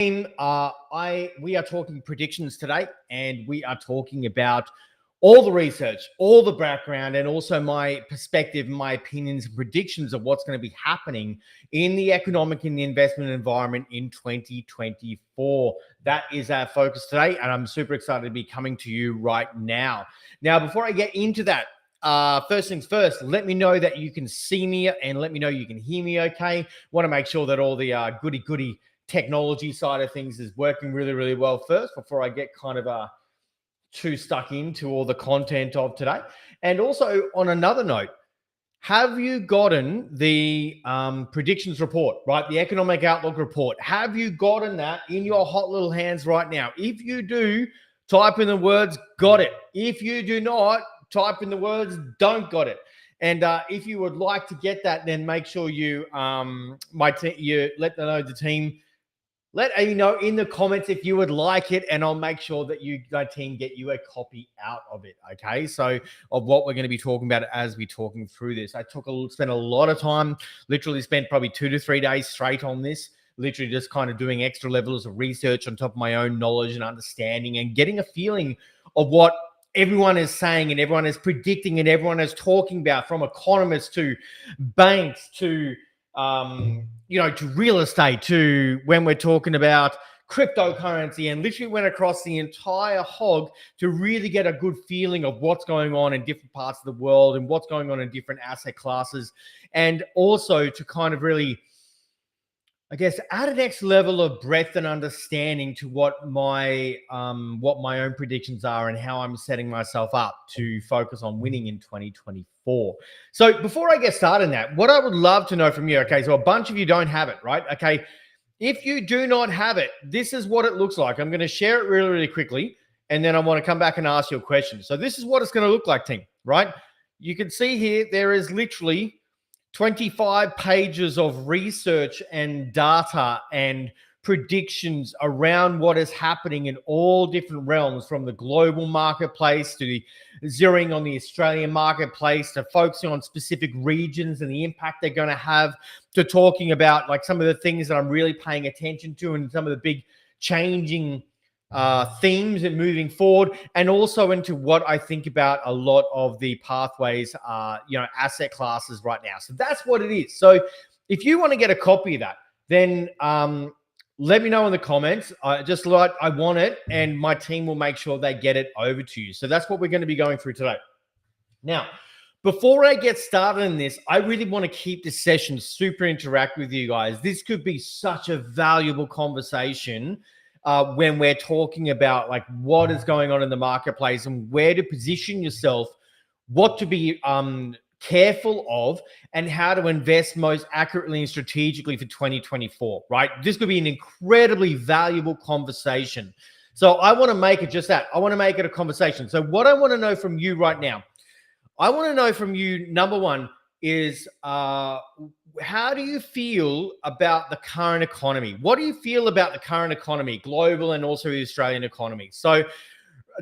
team, we are talking predictions today, and we are talking about all the research, all the background, and also my perspective, my opinions, and predictions of what's going to be happening in the economic and the investment environment in 2024. That is our focus today, and I'm super excited to be coming to you right now. Now, before I get into that, first things first, let me know that you can see me and let me know you can hear me okay. Want to make sure that all the goody technology side of things is working really, really well first before I get kind of too stuck into all the content of today. And also, on another note, have you gotten the predictions report, right? The economic outlook report. Have you gotten that in your hot little hands right now? If you do, type in the words "got it." If you do not, type in the words "don't got it." And if you would like to get that, then make sure you you let the team. Let me know in the comments if you would like it, and I'll make sure that my team get you a copy out of it. Okay, so of what we're going to be talking about as we're talking through this. I spent a lot of time, literally spent probably 2 to 3 days straight on this, literally just kind of doing extra levels of research on top of my own knowledge and understanding, and getting a feeling of what everyone is saying and everyone is predicting and everyone is talking about, from economists to banks to to real estate, to when we're talking about cryptocurrency, and literally went across the entire hog to really get a good feeling of what's going on in different parts of the world and what's going on in different asset classes, and also to kind of really, I guess, add a next level of breadth and understanding to what my own predictions are and how I'm setting myself up to focus on winning in 2024. So before I get started in that, what I would love to know from you, okay, so a bunch of you don't have it, right? Okay, if you do not have it, this is what it looks like. I'm going to share it really, really quickly, and then I want to come back and ask you a question. So this is what it's going to look like, team, right? You can see here, there is literally 25 pages of research and data and predictions around what is happening in all different realms, from the global marketplace to the zeroing on the Australian marketplace, to focusing on specific regions and the impact they're going to have, to talking about like some of the things that I'm really paying attention to and some of the big changing themes and moving forward, and also into what I think about a lot of the pathways, asset classes right now. So that's what it is. So if you want to get a copy of that, then let me know in the comments. Just like I want it, and my team will make sure they get it over to you. So that's what we're going to be going through today. Now, before I get started in this, I really want to keep this session super interactive with you guys. This could be such a valuable conversation when we're talking about like what is going on in the marketplace and where to position yourself, what to be careful of, and how to invest most accurately and strategically for 2024, right? This could be an incredibly valuable conversation. So I want to make it just that. I want to make it a conversation. So what I want to know from you right now, I want to know from you, number one, is how do you feel about the current economy? What do you feel about the current economy, global and also the Australian economy? So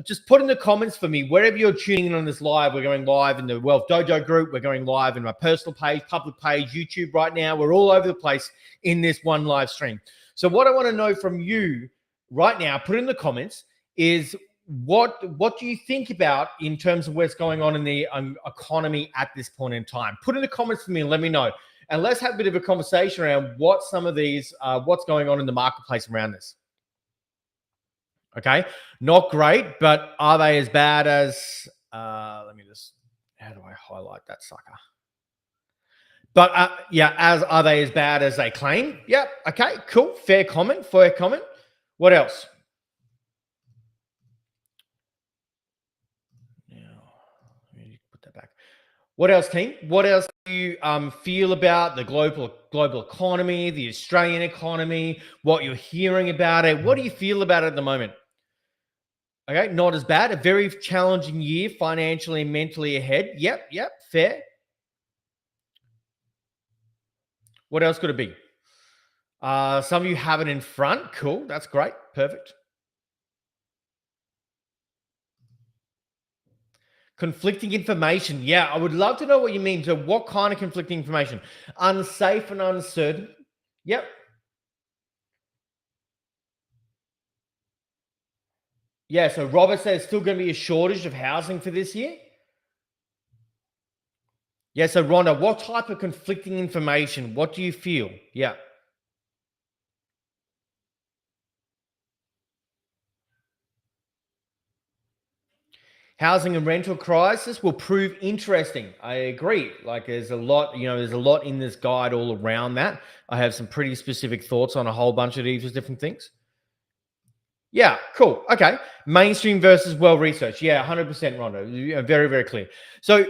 just put in the comments for me, wherever you're tuning in on this live. We're going live in the Wealth Dojo group. We're going live in my personal page, public page, YouTube right now. We're all over the place in this one live stream. So what I want to know from you right now, put in the comments, is what do you think about in terms of what's going on in the economy at this point in time? Put in the comments for me and let me know. And let's have a bit of a conversation around what some of these, what's going on in the marketplace around this. Okay, not great, but are they as bad as, how do I highlight that sucker? But are they as bad as they claim? Yep, okay, cool, fair comment. What else? What else, team? What else do you feel about the global economy, the Australian economy, what you're hearing about it? What do you feel about it at the moment? Okay, not as bad. A very challenging year financially and mentally ahead. Yep, fair. What else could it be? Some of you have it in front. Cool, that's great. Perfect. Conflicting information. Yeah, I would love to know what you mean. So what kind of conflicting information? Unsafe and uncertain. Yep. Yeah, so Robert says still going to be a shortage of housing for this year. Yeah, so Rhonda, what type of conflicting information? What do you feel? Yeah. Housing and rental crisis will prove interesting. I agree. Like there's a lot, there's a lot in this guide all around that. I have some pretty specific thoughts on a whole bunch of these different things. Yeah, cool. Okay. Mainstream versus well-researched. Yeah, 100% Rhonda. Very, very clear. So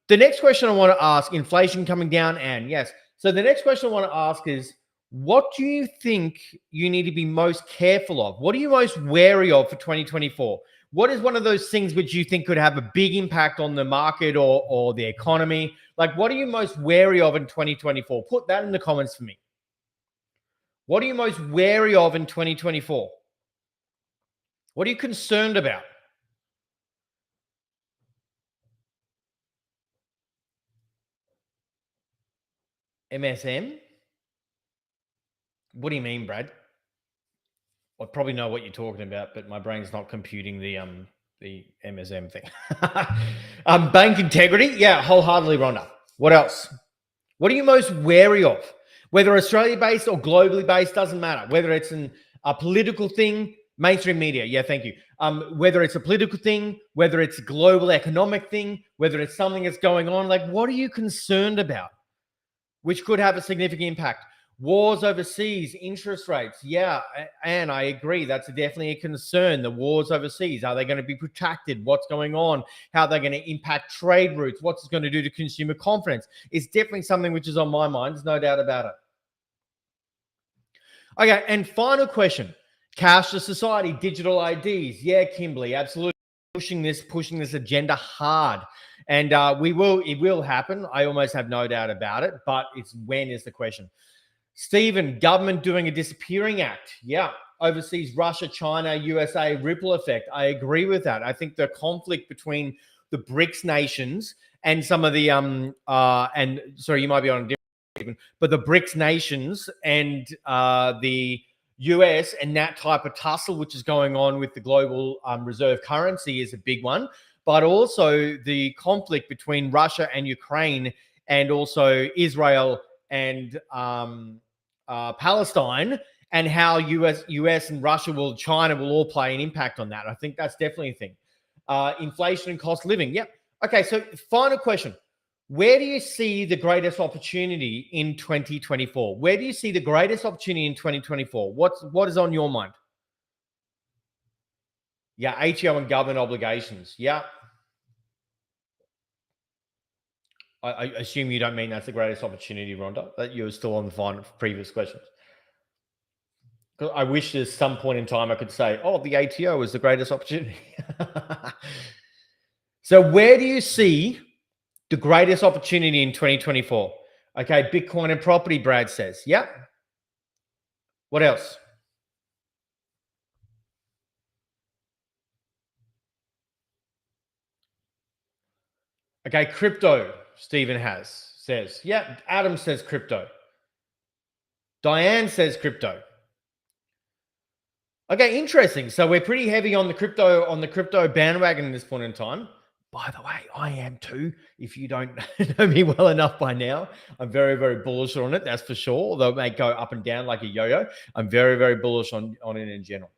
the next question I want to ask, inflation coming down, and yes. So the next question I want to ask is, what do you think you need to be most careful of? What are you most wary of for 2024? What is one of those things which you think could have a big impact on the market or the economy? Like, what are you most wary of in 2024? Put that in the comments for me. What are you most wary of in 2024? What are you concerned about? MSM? What do you mean, Brad? I probably know what you're talking about, but my brain's not computing the MSM thing. Bank integrity, yeah, wholeheartedly, Rhonda. What else? What are you most wary of? Whether Australia-based or globally based, doesn't matter. Whether it's a political thing, mainstream media, yeah, thank you. Whether it's a political thing, whether it's a global economic thing, whether it's something that's going on, like what are you concerned about? Which could have a significant impact. Wars overseas, interest rates. Yeah, and I agree. That's definitely a concern. The wars overseas, are they going to be protracted? What's going on? How are they going to impact trade routes? What's it going to do to consumer confidence? It's definitely something which is on my mind. There's no doubt about it. Okay, and final question. Cashless society, digital IDs. Yeah, Kimberly, absolutely pushing this agenda hard. And it will happen. I almost have no doubt about it, but it's when is the question. Stephen, government doing a disappearing act. Yeah. Overseas, Russia, China, USA, ripple effect. I agree with that. I think the conflict between the BRICS nations and some of the and sorry, you might be on a different, but the BRICS nations and the US and that type of tussle, which is going on with the global reserve currency, is a big one. But also the conflict between Russia and Ukraine, and also Israel and Palestine, and how US and Russia China will all play an impact on that. I think that's definitely a thing. Inflation and cost of living. Yep. Okay. So final question. Where do you see the greatest opportunity in 2024? Where do you see the greatest opportunity in 2024? What is on your mind? Yeah, ATO and government obligations. Yeah. I assume you don't mean that's the greatest opportunity, Rhonda, that you're still on the final previous questions. Because I wish there's some point in time I could say, oh, the ATO is the greatest opportunity. So where do you see the greatest opportunity in 2024? Okay, Bitcoin and property, Brad says. Yep. What else? Okay, crypto, Stephen says. Yeah, Adam says crypto. Diane says crypto. Okay, interesting. So we're pretty heavy on the crypto bandwagon at this point in time. By the way, I am too. If you don't know me well enough by now, I'm very, very bullish on it. That's for sure. Although it may go up and down like a yo-yo, I'm very, very bullish on it in general.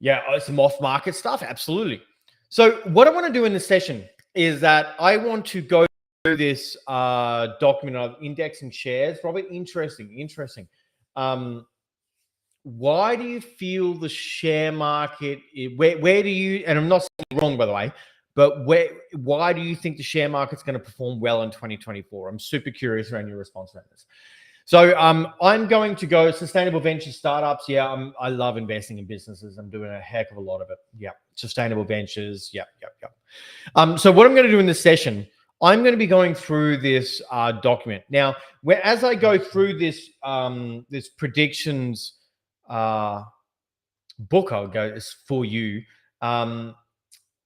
Yeah, some off-market stuff, absolutely. So what I want to do in this session is that I want to go through this document of indexing shares. Robert, interesting. Why do you feel the share market? Where do you? And I'm not saying wrong, by the way, but why do you think the share market's going to perform well in 2024? I'm super curious around your response around this. So I'm going to go sustainable venture startups. Yeah, I love investing in businesses. I'm doing a heck of a lot of it. Yeah, sustainable ventures. Yep. So what I'm going to do in this session, I'm going to be going through this document now. As I go through this this predictions book, I'll go for you.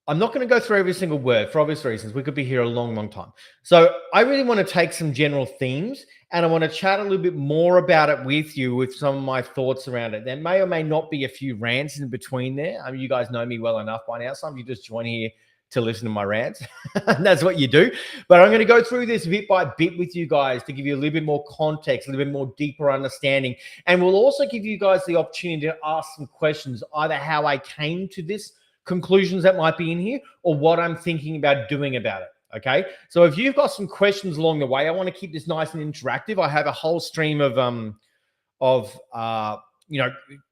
I'm not going to go through every single word for obvious reasons. We could be here a long, long time. So I really want to take some general themes and I want to chat a little bit more about it with you with some of my thoughts around it. There may or may not be a few rants in between there. I mean, you guys know me well enough by now. Some of you just join here to listen to my rants. That's what you do. But I'm going to go through this bit by bit with you guys to give you a little bit more context, a little bit more deeper understanding. And we'll also give you guys the opportunity to ask some questions, either how I came to this conclusions that might be in here or what I'm thinking about doing about it. Okay. So if you've got some questions along the way, I want to keep this nice and interactive. I have a whole stream of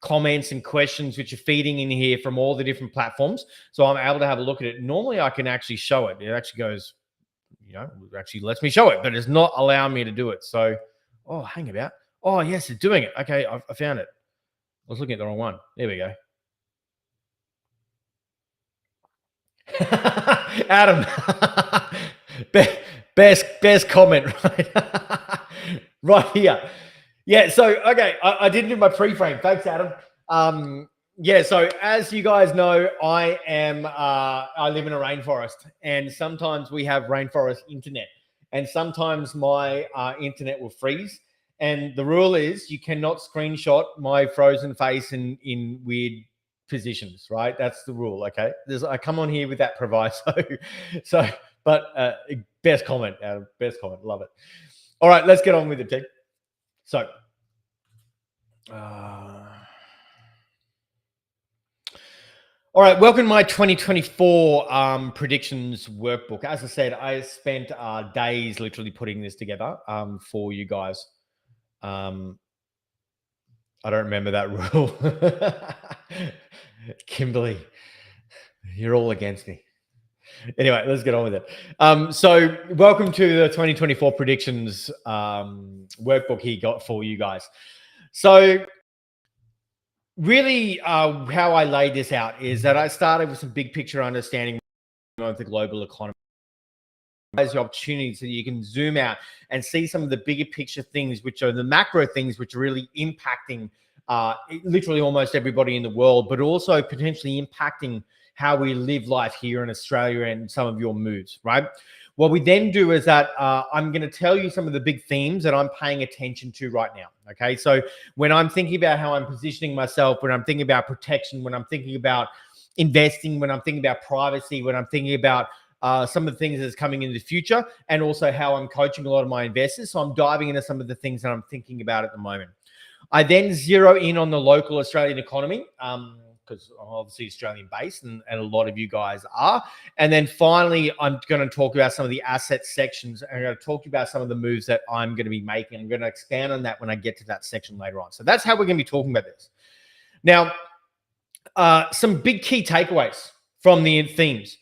comments and questions which are feeding in here from all the different platforms. So I'm able to have a look at it. Normally I can actually show it. It actually goes, it actually lets me show it, but it's not allowing me to do it. So, hang about. Oh, yes, it's doing it. Okay. I found it. I was looking at the wrong one. There we go. Adam, best comment right here. Yeah, so okay, I didn't do my pre-frame. Thanks, Adam. So as you guys know, I live in a rainforest, and sometimes we have rainforest internet, and sometimes my internet will freeze. And the rule is you cannot screenshot my frozen face in weird positions, right? That's the rule. Okay. I come on here with that proviso. But best comment, Adam. Best comment. Love it. All right, let's get on with it, team. So, all right, welcome to my 2024 predictions workbook. As I said, I spent days literally putting this together for you guys. I don't remember that rule. Kimberly, you're all against me. Anyway, let's get on with it. So welcome to the 2024 predictions workbook he got for you guys. So really how I laid this out is that I started with some big picture understanding of the global economy. There's the opportunities that you can zoom out and see some of the bigger picture things, which are the macro things, which are really impacting literally almost everybody in the world, but also potentially impacting how we live life here in Australia and some of your moves, right? What we then do is that I'm going to tell you some of the big themes that I'm paying attention to right now. Okay. So when I'm thinking about how I'm positioning myself, when I'm thinking about protection, when I'm thinking about investing, when I'm thinking about privacy, when I'm thinking about some of the things that's coming in the future, and also how I'm coaching a lot of my investors. So I'm diving into some of the things that I'm thinking about at the moment. I then zero in on the local Australian economy because I'm obviously Australian based and a lot of you guys are. And then finally, I'm going to talk about some of the asset sections. And I'm going to talk about some of the moves that I'm going to be making. I'm going to expand on that when I get to that section later on. So that's how we're going to be talking about this. Now, some big key takeaways from the themes.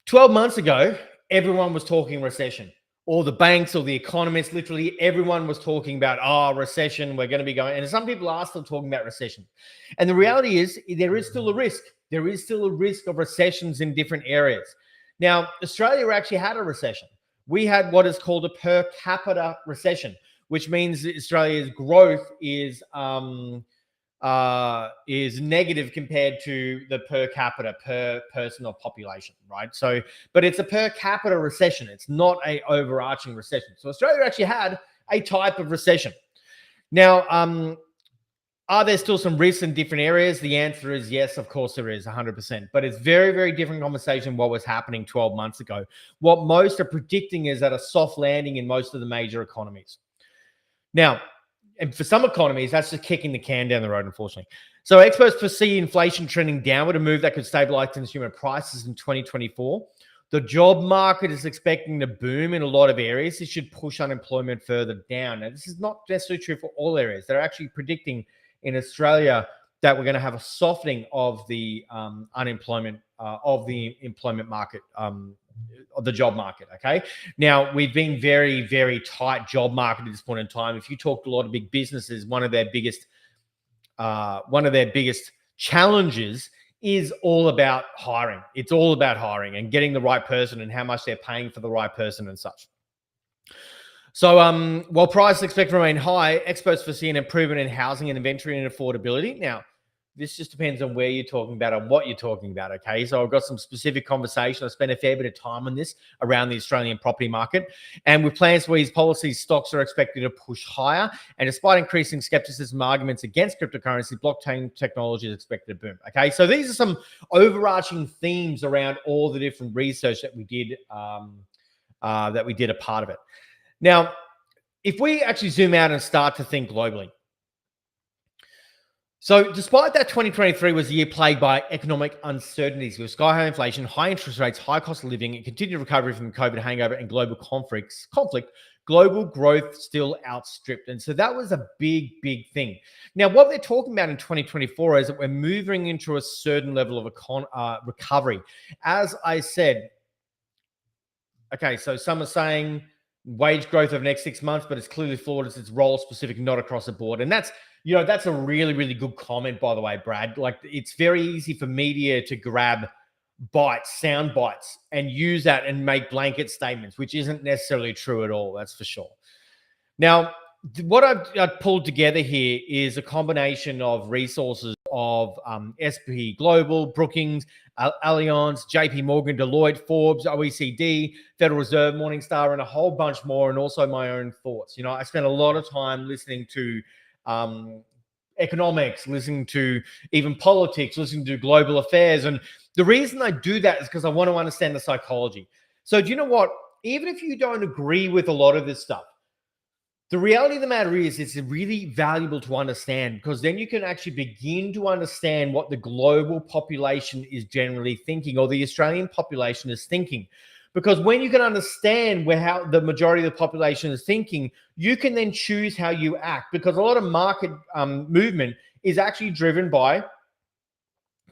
12 months ago, everyone was talking recession. All the banks, all the economists, literally everyone was talking about, recession, we're going to be going. And some people are still talking about recession. And the reality is there is still a risk. There is still a risk of recessions in different areas. Now, Australia actually had a recession. We had what is called a per capita recession, which means Australia's growth is negative compared to the per capita, per person or population, right? So, but it's a per capita recession. It's not a overarching recession. So Australia actually had a type of recession. Now, are there still some risks in different areas? The answer is yes, of course there is, 100%. But it's very, very different conversation than what was happening 12 months ago. What most are predicting is that a soft landing in most of the major economies. Now, and for some economies, that's just kicking the can down the road, unfortunately. So experts foresee inflation trending downward, a move that could stabilize consumer prices in 2024. The job market is expecting to boom in a lot of areas. This should push unemployment further down. Now, this is not necessarily true for all areas. They're actually predicting in Australia that we're going to have a softening of the unemployment, of the employment market, of the job market. Okay. Now we've been very, very tight job market at this point in time. If you talk to a lot of big businesses, one of their biggest challenges is all about hiring. It's all about hiring and getting the right person and how much they're paying for the right person and such. So while prices expect to remain high, experts foresee an improvement in housing and inventory and affordability. Now, This just depends on where you're talking about and what you're talking about. Okay. So I've got some specific conversation. I spent a fair bit of time on this around the Australian property market. And with plans for these policies, stocks are expected to push higher. And despite increasing skepticism arguments against cryptocurrency, blockchain technology is expected to boom. Okay. So these are some overarching themes around all the different research that we did, a part of it. Now, if we actually zoom out and start to think globally, so despite that 2023 was a year plagued by economic uncertainties with sky-high inflation, high interest rates, high cost of living, and continued recovery from the COVID hangover and global conflict, global growth still outstripped. And so that was a big, big thing. Now, what they're talking about in 2024 is that we're moving into a certain level of recovery. As I said, okay, so some are saying wage growth over the next 6 months, but it's clearly flawed as it's role specific, not across the board. And that's a really, really good comment, by the way, Brad. Like, it's very easy for media to grab sound bites, and use that and make blanket statements, which isn't necessarily true at all. That's for sure. Now, what I've pulled together here is a combination of resources of S&P Global, Brookings, Allianz, JP Morgan, Deloitte, Forbes, OECD, Federal Reserve, Morningstar, and a whole bunch more, and also my own thoughts. I spent a lot of time listening to economics, listening to even politics, listening to global affairs. And the reason I do that is because I want to understand the psychology. So do you know what? Even if you don't agree with a lot of this stuff, the reality of the matter is it's really valuable to understand, because then you can actually begin to understand what the global population is generally thinking, or the Australian population is thinking. Because when you can understand how the majority of the population is thinking, you can then choose how you act. Because a lot of market movement is actually driven by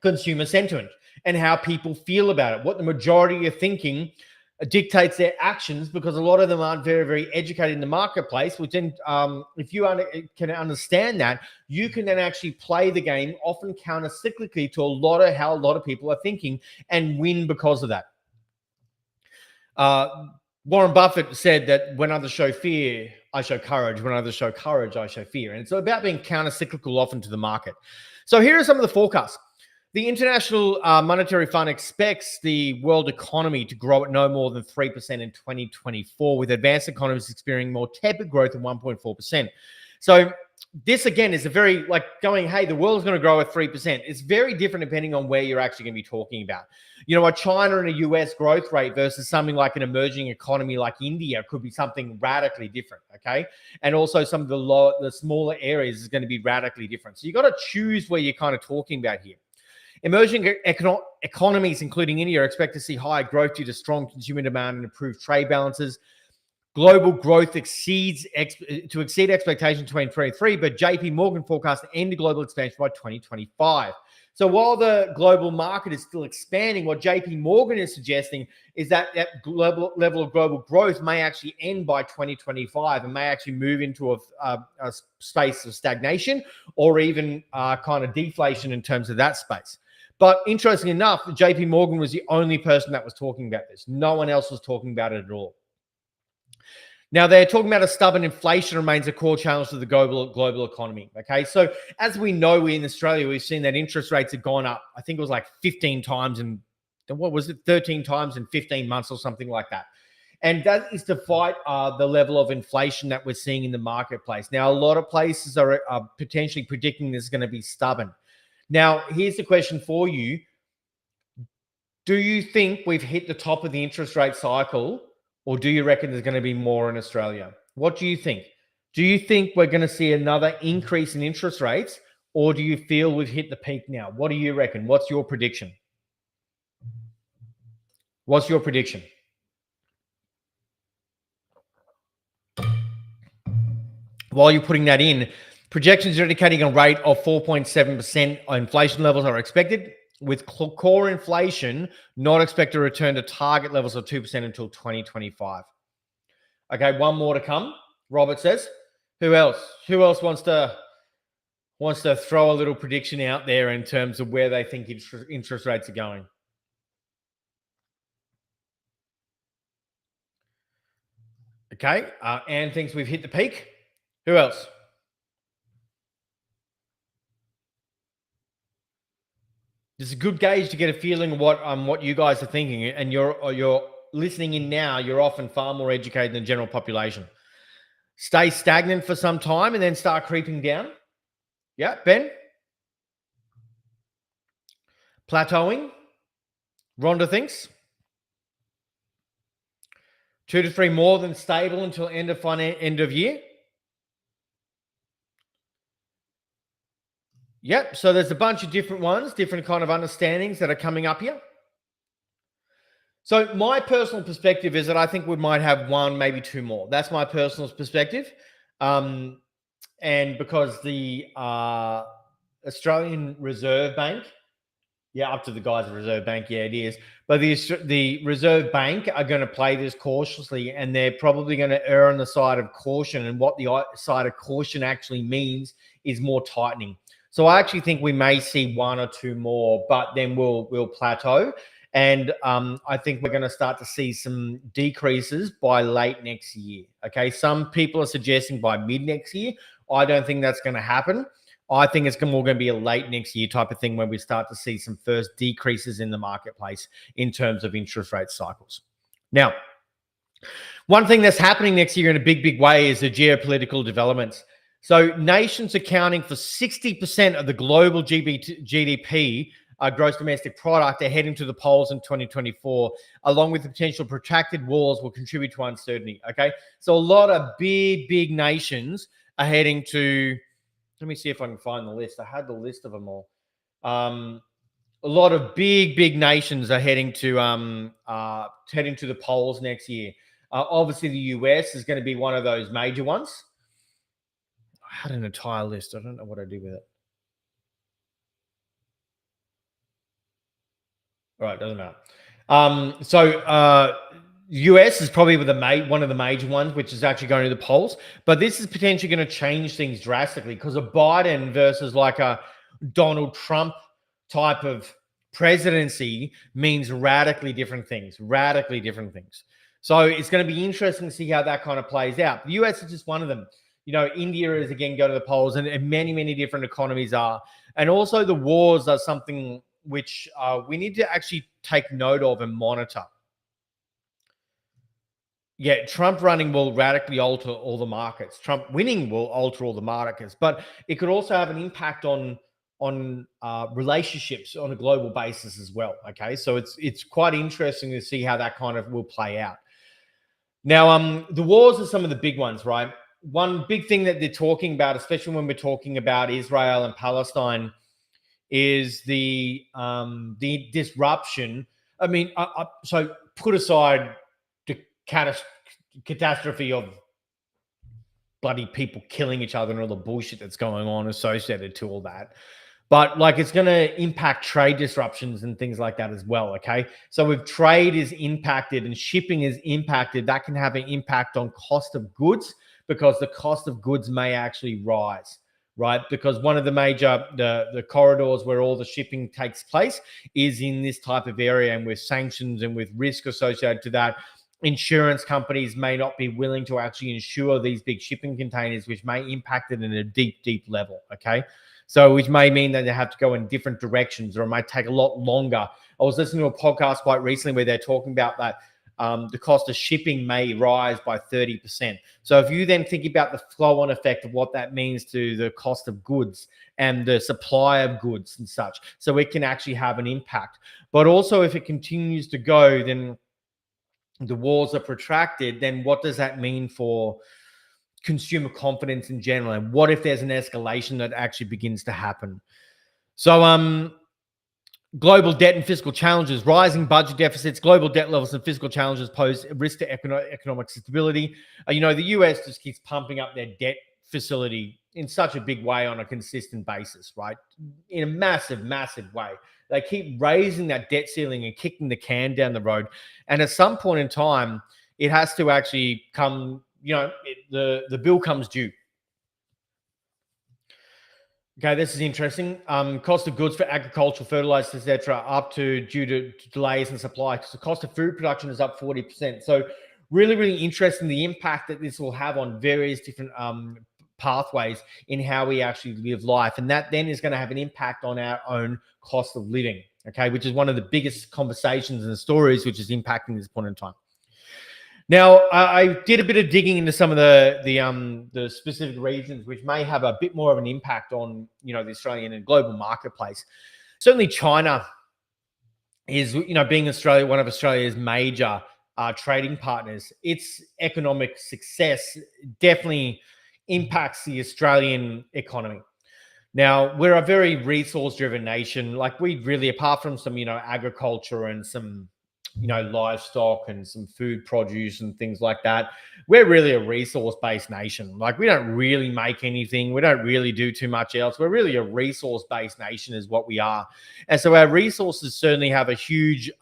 consumer sentiment and how people feel about it. What the majority are thinking dictates their actions, because a lot of them aren't very, very educated in the marketplace, which then if you can understand that, you can then actually play the game, often counter-cyclically to how a lot of people are thinking, and win because of that. Warren Buffett said that when others show fear, I show courage. When others show courage, I show fear. And it's about being counter-cyclical often to the market. So here are some of the forecasts. The International Monetary Fund expects the world economy to grow at no more than 3% in 2024, with advanced economies experiencing more tepid growth of 1.4%. So this, again, is a very going, hey, the world's going to grow at 3%. It's very different depending on where you're actually going to be talking about. A China and a US growth rate versus something like an emerging economy like India could be something radically different, okay? And also some of the smaller areas is going to be radically different. So you got to choose where you're kind of talking about here. Emerging economies, including India, are expected to see higher growth due to strong consumer demand and improved trade balances. Global growth exceed expectations in 2023, but JP Morgan forecasts to end the global expansion by 2025. So while the global market is still expanding, what JP Morgan is suggesting is that global level of global growth may actually end by 2025 and may actually move into a space of stagnation, or even kind of deflation in terms of that space. But interestingly enough, JP Morgan was the only person that was talking about this. No one else was talking about it at all. Now, they're talking about a stubborn inflation remains a core challenge to the global economy. Okay, so as we know, in Australia, we've seen that interest rates have gone up. I think it was like 15 times and 13 times in 15 months or something like that. And that is to fight the level of inflation that we're seeing in the marketplace. Now, a lot of places are potentially predicting this is going to be stubborn. Now, here's the question for you. Do you think we've hit the top of the interest rate cycle, or do you reckon there's going to be more in Australia? What do you think? Do you think we're going to see another increase in interest rates, or do you feel we've hit the peak now? What do you reckon? What's your prediction? What's your prediction? While you're putting that in, projections are indicating a rate of 4.7% inflation levels are expected, with core inflation not expected to return to target levels of 2% until 2025. Okay, one more to come, Robert says. Who else? Who else wants to throw a little prediction out there in terms of where they think interest rates are going? Okay, Anne thinks we've hit the peak. Who else? It's a good gauge to get a feeling of what you guys are thinking, and you're listening in now. You're often far more educated than the general population. Stay stagnant for some time and then start creeping down. Yeah, Ben. Plateauing. Rhonda thinks 2 to 3 more than stable until end of year. Yep. So there's a bunch of different ones, different kind of understandings that are coming up here. So my personal perspective is that I think we might have one, maybe two more. That's my personal perspective. And because the Australian Reserve Bank, up to the guys at Reserve Bank, it is. But the Reserve Bank are going to play this cautiously, and they're probably going to err on the side of caution. And what the side of caution actually means is more tightening. So I actually think we may see one or two more, but then we'll plateau. And I think we're going to start to see some decreases by late next year. Okay, some people are suggesting by mid next year. I don't think that's going to happen. I think it's more going to be a late next year type of thing when we start to see some first decreases in the marketplace in terms of interest rate cycles. Now, one thing that's happening next year in a big, big way is the geopolitical developments. So nations accounting for 60% of the global GDP, gross domestic product, are heading to the polls in 2024, along with the potential protracted wars will contribute to uncertainty. Okay, so a lot of big, big nations are heading to. Let me see if I can find the list. I had the list of them all. A lot of big, big nations are heading to the polls next year. Obviously, the US is going to be one of those major ones. I had an entire list. I don't know what I did with it. All right, doesn't matter. US is probably one of the major ones, which is actually going to the polls. But this is potentially going to change things drastically because a Biden versus like a Donald Trump type of presidency means radically different things. So it's going to be interesting to see how that kind of plays out. The US is just one of them. India is again going to the polls, and many, many different economies are. And also the wars are something which we need to actually take note of and monitor. Yeah, Trump running will radically alter all the markets. Trump winning will alter all the markets, but it could also have an impact on relationships on a global basis as well. Okay, so it's quite interesting to see how that kind of will play out. Now, the wars are some of the big ones, right? One big thing that they're talking about, especially when we're talking about Israel and Palestine, is the disruption. I mean, so put aside the catastrophe of bloody people killing each other and all the bullshit that's going on associated to all that. But like, it's going to impact trade disruptions and things like that as well. Okay. So if trade is impacted and shipping is impacted, that can have an impact on cost of goods, because the cost of goods may actually rise, right? Because one of the major, the corridors where all the shipping takes place is in this type of area, and with sanctions and with risk associated to that, insurance companies may not be willing to actually insure these big shipping containers, which may impact it in a deep, deep level. Okay. So which may mean that they have to go in different directions, or it might take a lot longer. I was listening to a podcast quite recently where they're talking about that the cost of shipping may rise by 30%. So if you then think about the flow-on effect of what that means to the cost of goods and the supply of goods and such, so it can actually have an impact. But also, if it continues to go, then the wars are protracted, then what does that mean for consumer confidence in general? And what if there's an escalation that actually begins to happen? So global debt and fiscal challenges, rising budget deficits, global debt levels and fiscal challenges pose a risk to economic stability. The US just keeps pumping up their debt facility in such a big way on a consistent basis, right? In a massive, massive way. They keep raising that debt ceiling and kicking the can down the road. And at some point in time, it has to actually come, the bill comes due. Okay, this is interesting. Cost of goods for agricultural, fertilizers, etc., up to due to delays in supply. So the cost of food production is up 40%. So really, really interesting, the impact that this will have on various different pathways in how we actually live life. And that then is going to have an impact on our own cost of living. okay, which is one of the biggest conversations and stories which is impacting this point in time. Now, I did a bit of digging into some of the specific regions which may have a bit more of an impact on, the Australian and global marketplace. Certainly, China is, being one of Australia's major trading partners. Its economic success definitely impacts the Australian economy. Now, we're a very resource-driven nation. Like, we really, apart from some, agriculture and some, livestock and some food produce and things like that, we're really a resource-based nation. Like, we don't really make anything. We don't really do too much else. We're really a resource-based nation is what we are. And so our resources certainly have a huge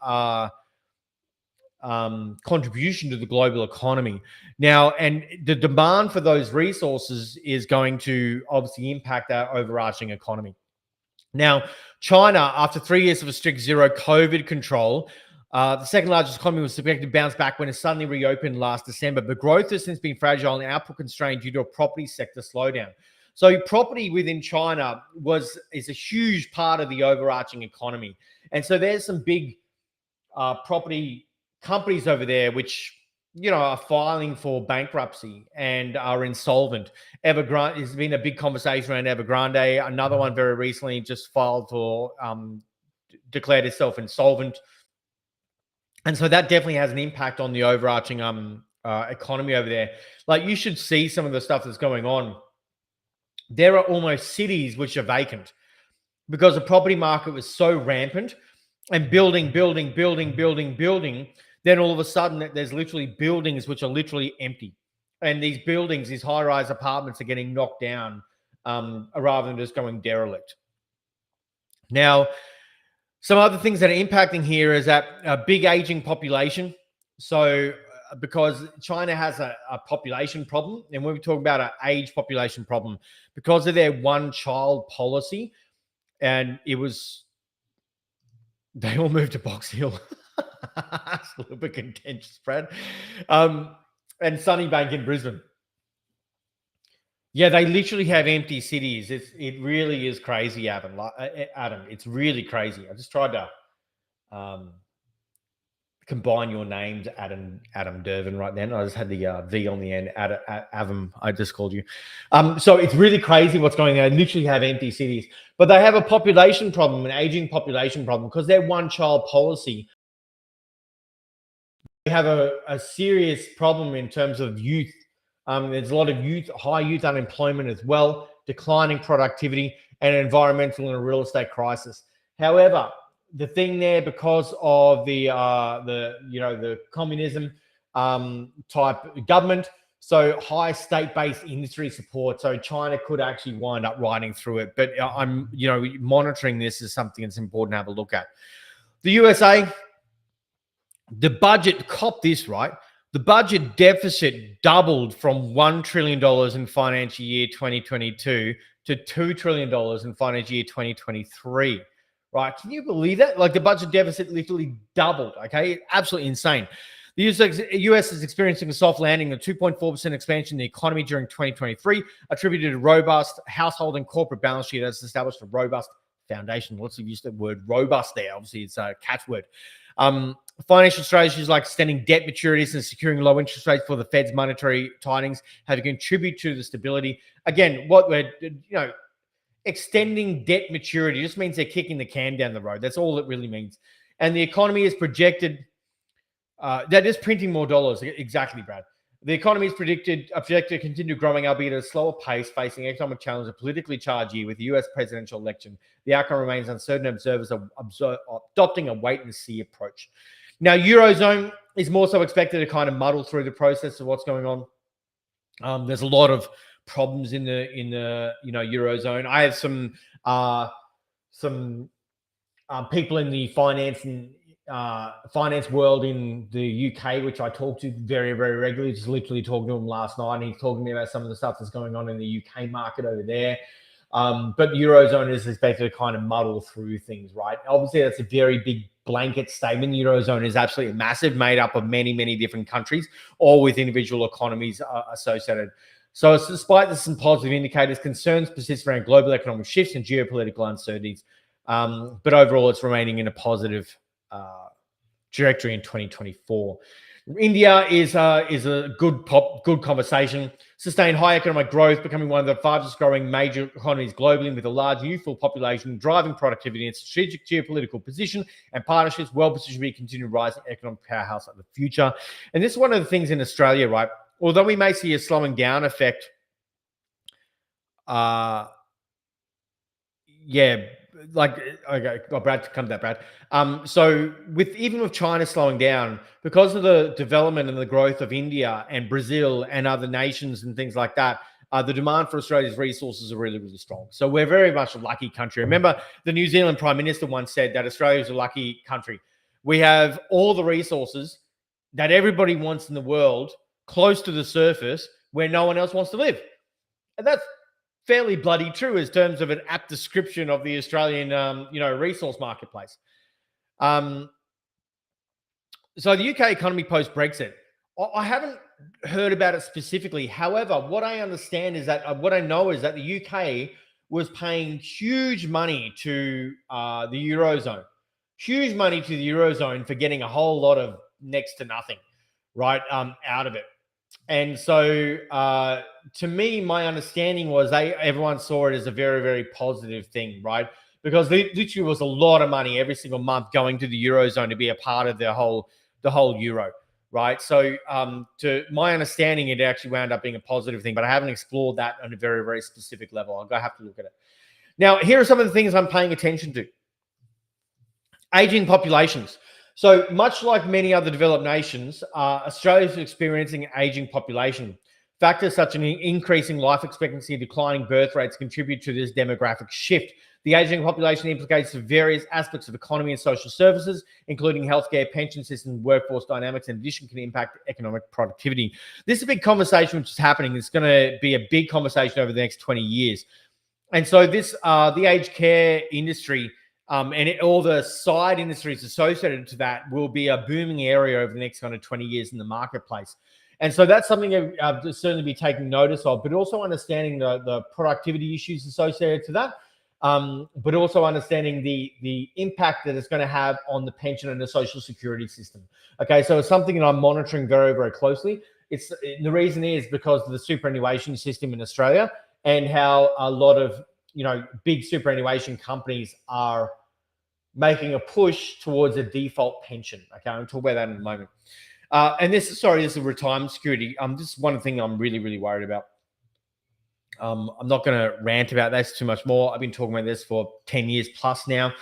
contribution to the global economy. Now, and the demand for those resources is going to obviously impact our overarching economy. Now, China, after 3 years of a strict zero COVID control, the second largest economy was expected to bounce back when it suddenly reopened last December. But growth has since been fragile and output constrained due to a property sector slowdown. So property within China is a huge part of the overarching economy. And so there's some big property companies over there which, are filing for bankruptcy and are insolvent. Evergrande has been a big conversation around Evergrande. Another one very recently just filed for, declared itself insolvent. And so that definitely has an impact on the overarching economy over there. Like, you should see some of the stuff that's going on. There are almost cities which are vacant because the property market was so rampant and building. Then all of a sudden there's literally buildings which are literally empty. And these buildings, these high-rise apartments are getting knocked down rather than just going derelict. Now, some other things that are impacting here is that a big aging population. So because China has a population problem, and when we talk about an age population problem, because of their one-child policy, and they all moved to Box Hill. It's a little bit contentious, Brad. And Sunnybank in Brisbane. Yeah, they literally have empty cities. It really is crazy, Adam. It's really crazy. I just tried to combine your names, Adam Dervin, right then. I just had the V on the end. Adam, I just called you. So it's really crazy what's going on. They literally have empty cities, but they have a population problem, an aging population problem, because their one-child policy. They have a serious problem in terms of youth. There's a lot of high youth unemployment as well, declining productivity, and an environmental and a real estate crisis. However, the thing there, because of the communism type government, so high state-based industry support, so China could actually wind up riding through it. But I'm monitoring this as something that's important to have a look at. The USA, the budget, cop this, right? The budget deficit doubled from $1 trillion in financial year 2022 to $2 trillion in financial year 2023, right? Can you believe that? Like, the budget deficit literally doubled, okay? Absolutely insane. The US is experiencing a soft landing, a 2.4% expansion in the economy during 2023, attributed to robust household and corporate balance sheet that's established a robust foundation. Lots of use the word robust there. Obviously, it's a catchword. Financial strategies like extending debt maturities and securing low interest rates for the Fed's monetary tightenings have contributed to the stability. Again, what we're, extending debt maturity just means they're kicking the can down the road. That's all it really means. And the economy is projected, that is printing more dollars. Exactly, Brad. The economy is projected to continue growing, albeit at a slower pace, facing economic challenges, a politically charged year with the US presidential election. The outcome remains uncertain. Observers are adopting a wait-and-see approach. Now, Eurozone is more so expected to kind of muddle through the process of what's going on. There's a lot of problems in the Eurozone. I have some people in the finance world in the UK, which I talk to very, very regularly. Just literally talking to him last night, and he's talking to me about some of the stuff that's going on in the UK market over there. But the Eurozone is expected to kind of muddle through things, right? Obviously, that's a very big blanket statement. The Eurozone is absolutely massive, made up of many, many different countries, all with individual economies associated. So despite some positive indicators, concerns persist around global economic shifts and geopolitical uncertainties. But overall, it's remaining in a positive trajectory in 2024. India is a good conversation. Sustained high economic growth, becoming one of the fastest growing major economies globally, with a large youthful population, driving productivity and strategic geopolitical position and partnerships, well positioned to be a continued rising economic powerhouse of the future. And this is one of the things in Australia, right? Although we may see a slowing down effect, okay, Brad, come to that, Brad. So even with China slowing down, because of the development and the growth of India and Brazil and other nations and things like that, the demand for Australia's resources are really, really strong. So we're very much a lucky country. Remember, the New Zealand Prime Minister once said that Australia is a lucky country. We have all the resources that everybody wants in the world close to the surface where no one else wants to live. And that's fairly bloody true in terms of an apt description of the Australian, resource marketplace. So the UK economy post-Brexit, I haven't heard about it specifically. However, what I understand is that, what I know is that the UK was paying huge money to the Eurozone, for getting a whole lot of next to nothing, right, out of it. And so, to me, my understanding was everyone saw it as a very, very positive thing, right? Because literally was a lot of money every single month going to the Eurozone to be a part of the whole euro, right? So, to my understanding, it actually wound up being a positive thing, but I haven't explored that on a very, very specific level. I'll have to look at it. Now, here are some of the things I'm paying attention to. Aging populations. So much like many other developed nations, Australia is experiencing an aging population. Factors such as an increasing life expectancy and declining birth rates contribute to this demographic shift. The aging population implicates various aspects of economy and social services, including healthcare, pension system, workforce dynamics. In addition, can impact economic productivity. This is a big conversation which is happening. It's going to be a big conversation over the next 20 years. And so this, the aged care industry, and all the side industries associated to that will be a booming area over the next kind of 20 years in the marketplace. And so that's something I've certainly be taking notice of, but also understanding the productivity issues associated to that, but also understanding the impact that it's going to have on the pension and the social security system. Okay, so it's something that I'm monitoring very, very closely. The reason is because of the superannuation system in Australia and how a lot of big superannuation companies are making a push towards a default pension. Okay, I'll talk about that in a moment. And this is a retirement security. This is one thing I'm really, really worried about. I'm not going to rant about this too much more. I've been talking about this for 10 years plus now.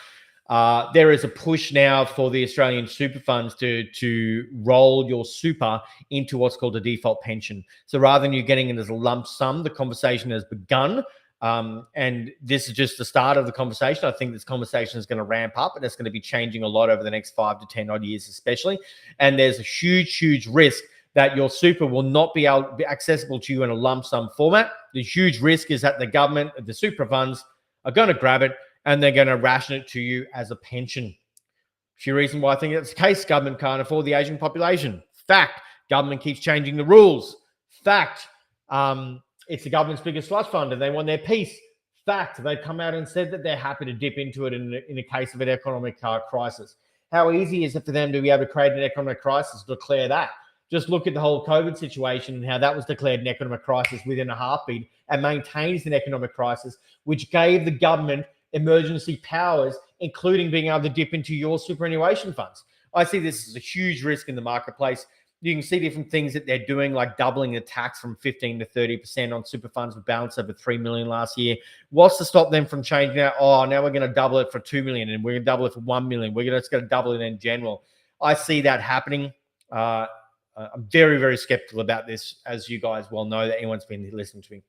There is a push now for the Australian super funds to roll your super into what's called a default pension. So rather than you getting it as a lump sum, the conversation has begun. And this is just the start of the conversation. I think this conversation is going to ramp up, and it's going to be changing a lot over the next 5 to 10 odd years, especially. And there's a huge, huge risk that your super will not be accessible to you in a lump sum format. The huge risk is that the government, the super funds, are going to grab it and they're going to ration it to you as a pension. A few reasons why I think that's the case. Government can't afford the aging population. Fact. Government keeps changing the rules. Fact. It's the government's biggest slush fund and they want their piece. Fact. They've come out and said that they're happy to dip into it in a case of an economic crisis. How easy is it for them to be able to create an economic crisis, declare that? Just look at the whole COVID situation and how that was declared an economic crisis within a heartbeat and maintains an economic crisis, which gave the government emergency powers, including being able to dip into your superannuation funds. I see this as a huge risk in the marketplace. You can see different things that they're doing, like doubling the tax from 15 to 30% on super funds with balance over 3 million last year. What's to stop them from changing that? Oh, now we're going to double it for 2 million and we're going to double it for 1 million. We're just going to double it in general. I see that happening. I'm very, very skeptical about this, as you guys well know, that anyone's been listening to me.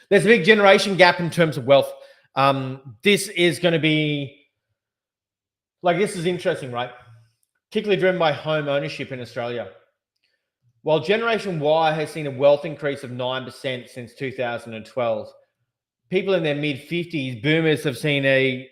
There's a big generation gap in terms of wealth. This is going to be, this is interesting, right? Particularly driven by home ownership in Australia. While Generation Y has seen a wealth increase of 9% since 2012, people in their mid-50s, boomers, have seen a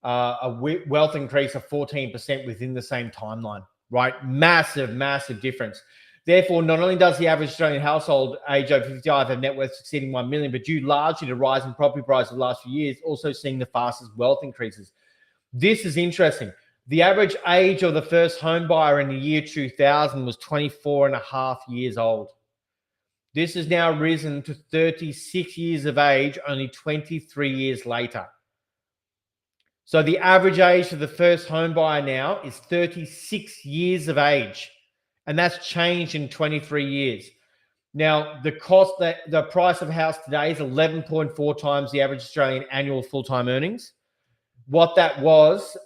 wealth increase of 14% within the same timeline, right? Massive, massive difference. Therefore, not only does the average Australian household age over 55 have net worth exceeding 1 million, but due largely to rise in property prices the last few years, also seeing the fastest wealth increases. This is interesting. The average age of the first home buyer in the year 2000 was 24 and a half years old. This has now risen to 36 years of age, only 23 years later. So the average age for the first home buyer now is 36 years of age. And that's changed in 23 years. Now, the price of a house today is 11.4 times the average Australian annual full-time earnings. What that was,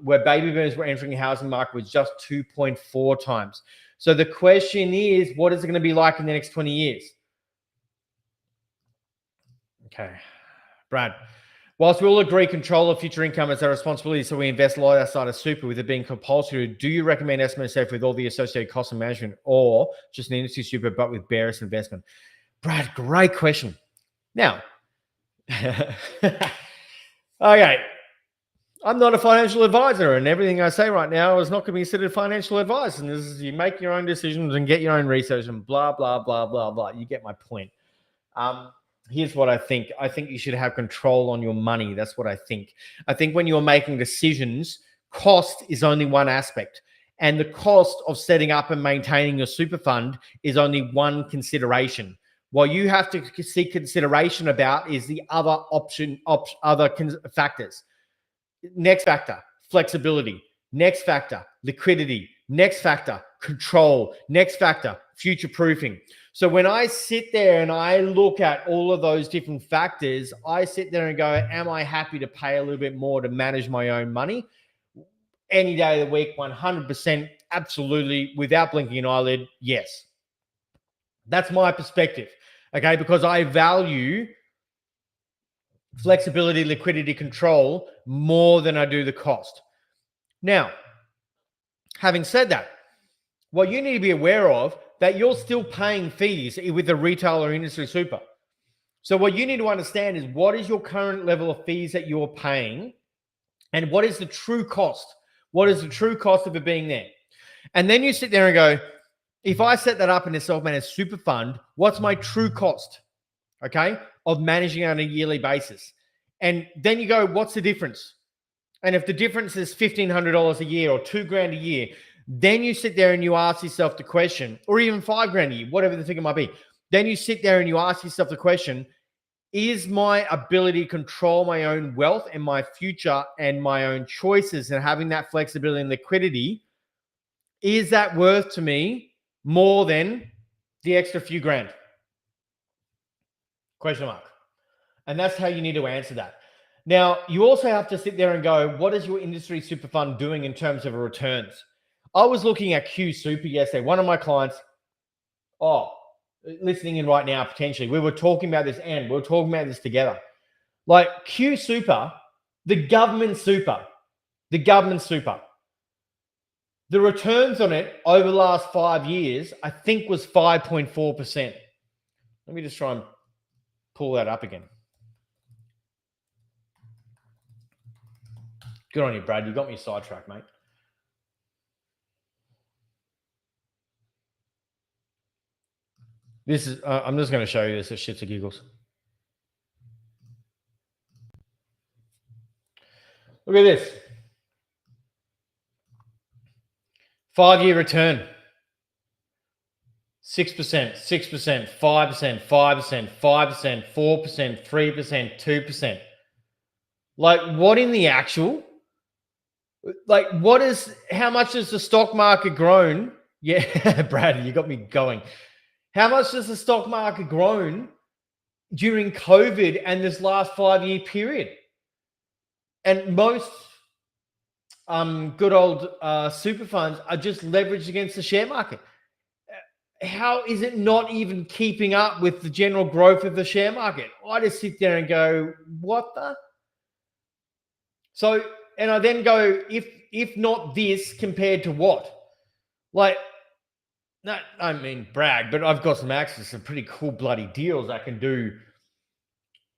where baby boomers were entering the housing market, was just 2.4 times. So the question is, what is it going to be like in the next 20 years? Okay, Brad. Whilst we all agree control of future income is our responsibility, so we invest a lot outside of super, with it being compulsory, do you recommend SMSF with all the associated costs and management, or just an industry super but with barest investment? Brad, great question. Now, okay, I'm not a financial advisor, and everything I say right now is not going to be considered financial advice. And this is, you make your own decisions and get your own research and blah, blah, blah, blah, blah. You get my point. Here's what I think. I think you should have control on your money. That's what I think. I think when you're making decisions, cost is only one aspect. And the cost of setting up and maintaining your super fund is only one consideration. What you have to seek consideration about is the other factors. Next factor, flexibility. Next factor, liquidity. Next factor, control. Next factor, future proofing. So when I sit there and I look at all of those different factors, I sit there and go, am I happy to pay a little bit more to manage my own money? Any day of the week, 100%, absolutely, without blinking an eyelid, yes. That's my perspective, okay? Because I value flexibility, liquidity, control more than I do the cost. Now, having said that, what you need to be aware of, that you're still paying fees with the retail or industry super. So what you need to understand is, what is your current level of fees that you're paying, and what is the true cost? What is the true cost of it being there? And then you sit there and go, if I set that up in a self-managed super fund, what's my true cost, okay, of managing it on a yearly basis? And then you go, what's the difference? And if the difference is $1,500 a year or $2,000 a year, then you sit there and you ask yourself the question, or even $5,000 a year, whatever the figure might be. Then you sit there and you ask yourself the question, is my ability to control my own wealth and my future and my own choices and having that flexibility and liquidity, is that worth to me more than the extra few grand? Question mark. And that's how you need to answer that. Now, you also have to sit there and go, what is your industry super fund doing in terms of returns? I was looking at Q Super yesterday. One of my clients, listening in right now, potentially, we were talking about this, and we were talking about this together. Like Q Super, the government super, the returns on it over the last 5 years, I think, was 5.4%. Let me just try and pull that up again. Good on you, Brad. You got me sidetracked, mate. This is, I'm just going to show you this at shits and giggles. Look at this. 5-year return. 6%, 6%, 5%, 5%, 5%, 4%, 3%, 2%. Like, what in the actual? Like, how much has the stock market grown? Yeah, Brad, you got me going. How much has the stock market grown during COVID and this last 5-year period? And most good old super funds are just leveraged against the share market. How is it not even keeping up with the general growth of the share market? I just sit there and go, what the? So, and I then go, if not this, compared to what? Like, no, I mean brag, but I've got some access to some pretty cool bloody deals I can do.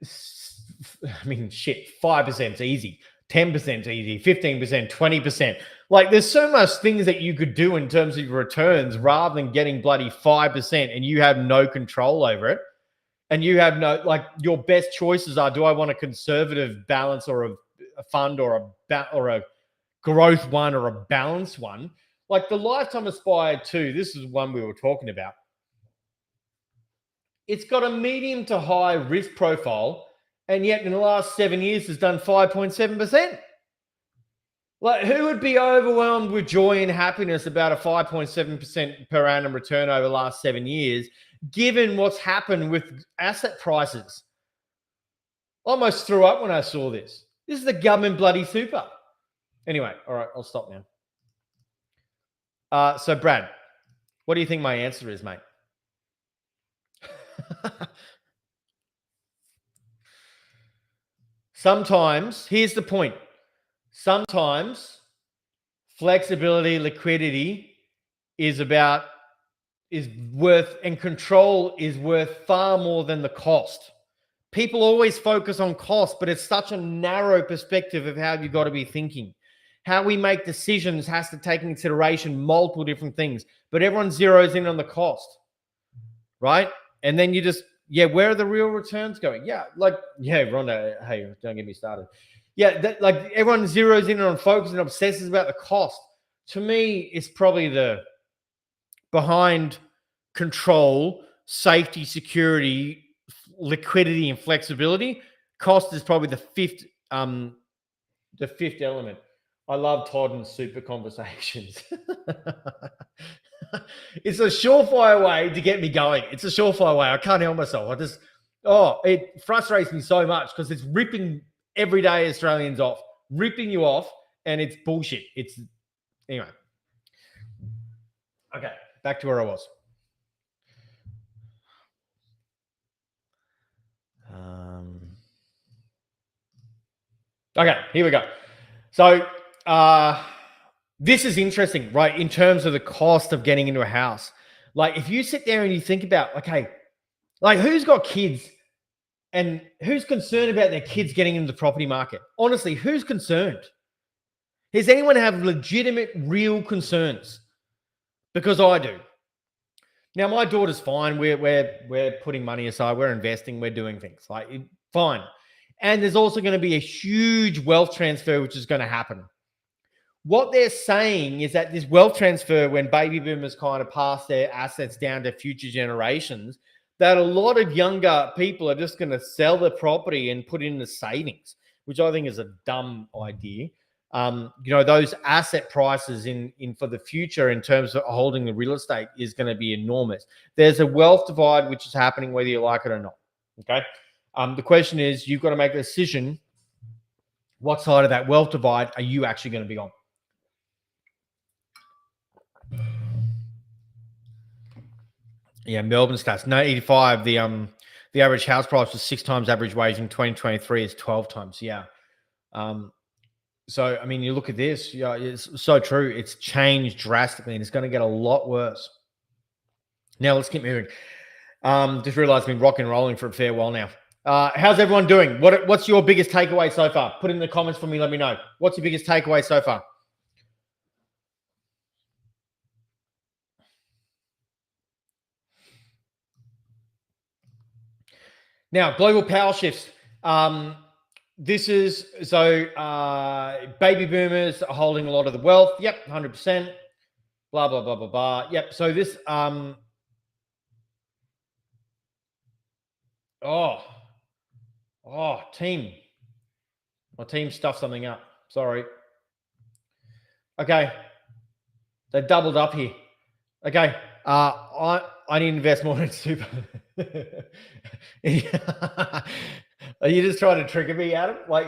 I mean, shit, 5% is easy. 10% is easy, 15%, 20%. Like there's so much things that you could do in terms of your returns rather than getting bloody 5% and you have no control over it. And you have no, like your best choices are, do I want a conservative balance or a fund or a growth one or a balanced one? Like the Lifetime Aspire 2, this is one we were talking about. It's got a medium to high risk profile, and yet in the last 7 years has done 5.7%. Like, who would be overwhelmed with joy and happiness about a 5.7% per annum return over the last 7 years, given what's happened with asset prices? I almost threw up when I saw this. This is the government bloody super. Anyway, all right, I'll stop now. So, Brad, what do you think my answer is, mate? Sometimes, here's the point. Sometimes flexibility, liquidity is worth, and control is worth far more than the cost. People always focus on cost, but it's such a narrow perspective of how you've got to be thinking. How we make decisions has to take into consideration multiple different things, but everyone zeroes in on the cost, right? And then you just, where are the real returns going? Rhonda, hey, don't get me started. Like everyone zeroes in on focus and obsesses about the cost. To me, it's probably the behind control, safety, security, liquidity, and flexibility. Cost is probably the fifth element. I love Todd and super conversations. It's a surefire way to get me going. It's a surefire way. I can't help myself. It frustrates me so much because it's ripping everyday Australians off, ripping you off, and it's bullshit. Anyway. Okay, back to where I was. Okay, here we go. So this is interesting, right? In terms of the cost of getting into a house. Like if you sit there and you think about, okay, like who's got kids and who's concerned about their kids getting into the property market? Honestly, who's concerned? Does anyone have legitimate, real concerns? Because I do. Now, my daughter's fine. We're putting money aside. We're investing. We're doing things like fine. And there's also going to be a huge wealth transfer, which is going to happen. What they're saying is that this wealth transfer, when baby boomers kind of pass their assets down to future generations, that a lot of younger people are just going to sell their property and put it in the savings, which I think is a dumb idea. Those asset prices in for the future in terms of holding the real estate is going to be enormous. There's a wealth divide, which is happening whether you like it or not. Okay. The question is, you've got to make a decision. What side of that wealth divide are you actually going to be on? Yeah, Melbourne stats. 85. The average house price was 6 times average wage in 2023. It's 12 times. Yeah. So I mean, you look at this. Yeah, it's so true. It's changed drastically, and it's going to get a lot worse. Now let's keep moving. Just realized I've been rocking and rolling for a fair while now. How's everyone doing? What's your biggest takeaway so far? Put it in the comments for me. Let me know. What's your biggest takeaway so far? Now, global power shifts. This is baby boomers are holding a lot of the wealth. Yep, 100%. Blah, blah, blah, blah, blah. Yep. So this, team. My team stuffed something up. Sorry. Okay. They doubled up here. Okay. I need to invest more in super. Are you just trying to trigger me, Adam? Like,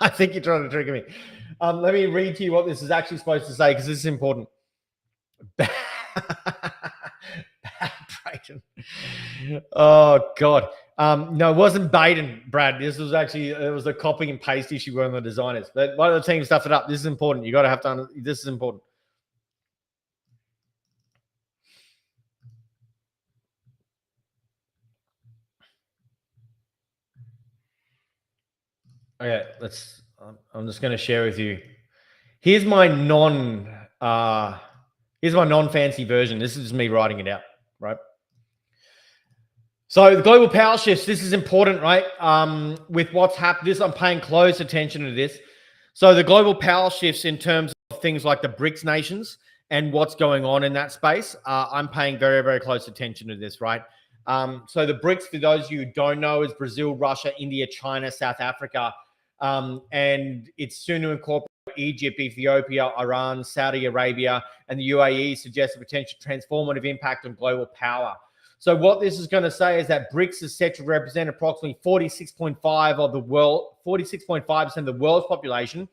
I think you're trying to trigger me. Let me read to you what this is actually supposed to say, because this is important. Brayden. Oh God. No, it wasn't Baden, Brad. This was actually, it was a copy and paste issue on the designers. But one of the team stuffed it up. This is important. You got to have to. This is important. Okay, I'm just going to share with you. Here's my non-fancy version. This is just me writing it out, right? So the global power shifts, this is important, right? With what's happened, I'm paying close attention to this. So the global power shifts in terms of things like the BRICS nations and what's going on in that space, I'm paying very, very close attention to this, right? So the BRICS, for those of you who don't know, is Brazil, Russia, India, China, South Africa, and it's soon to incorporate Egypt, Ethiopia, Iran, Saudi Arabia, and the UAE suggests a potential transformative impact on global power. So what this is going to say is that BRICS is set to represent approximately 46.5% of the world, 46.5% of the world's population,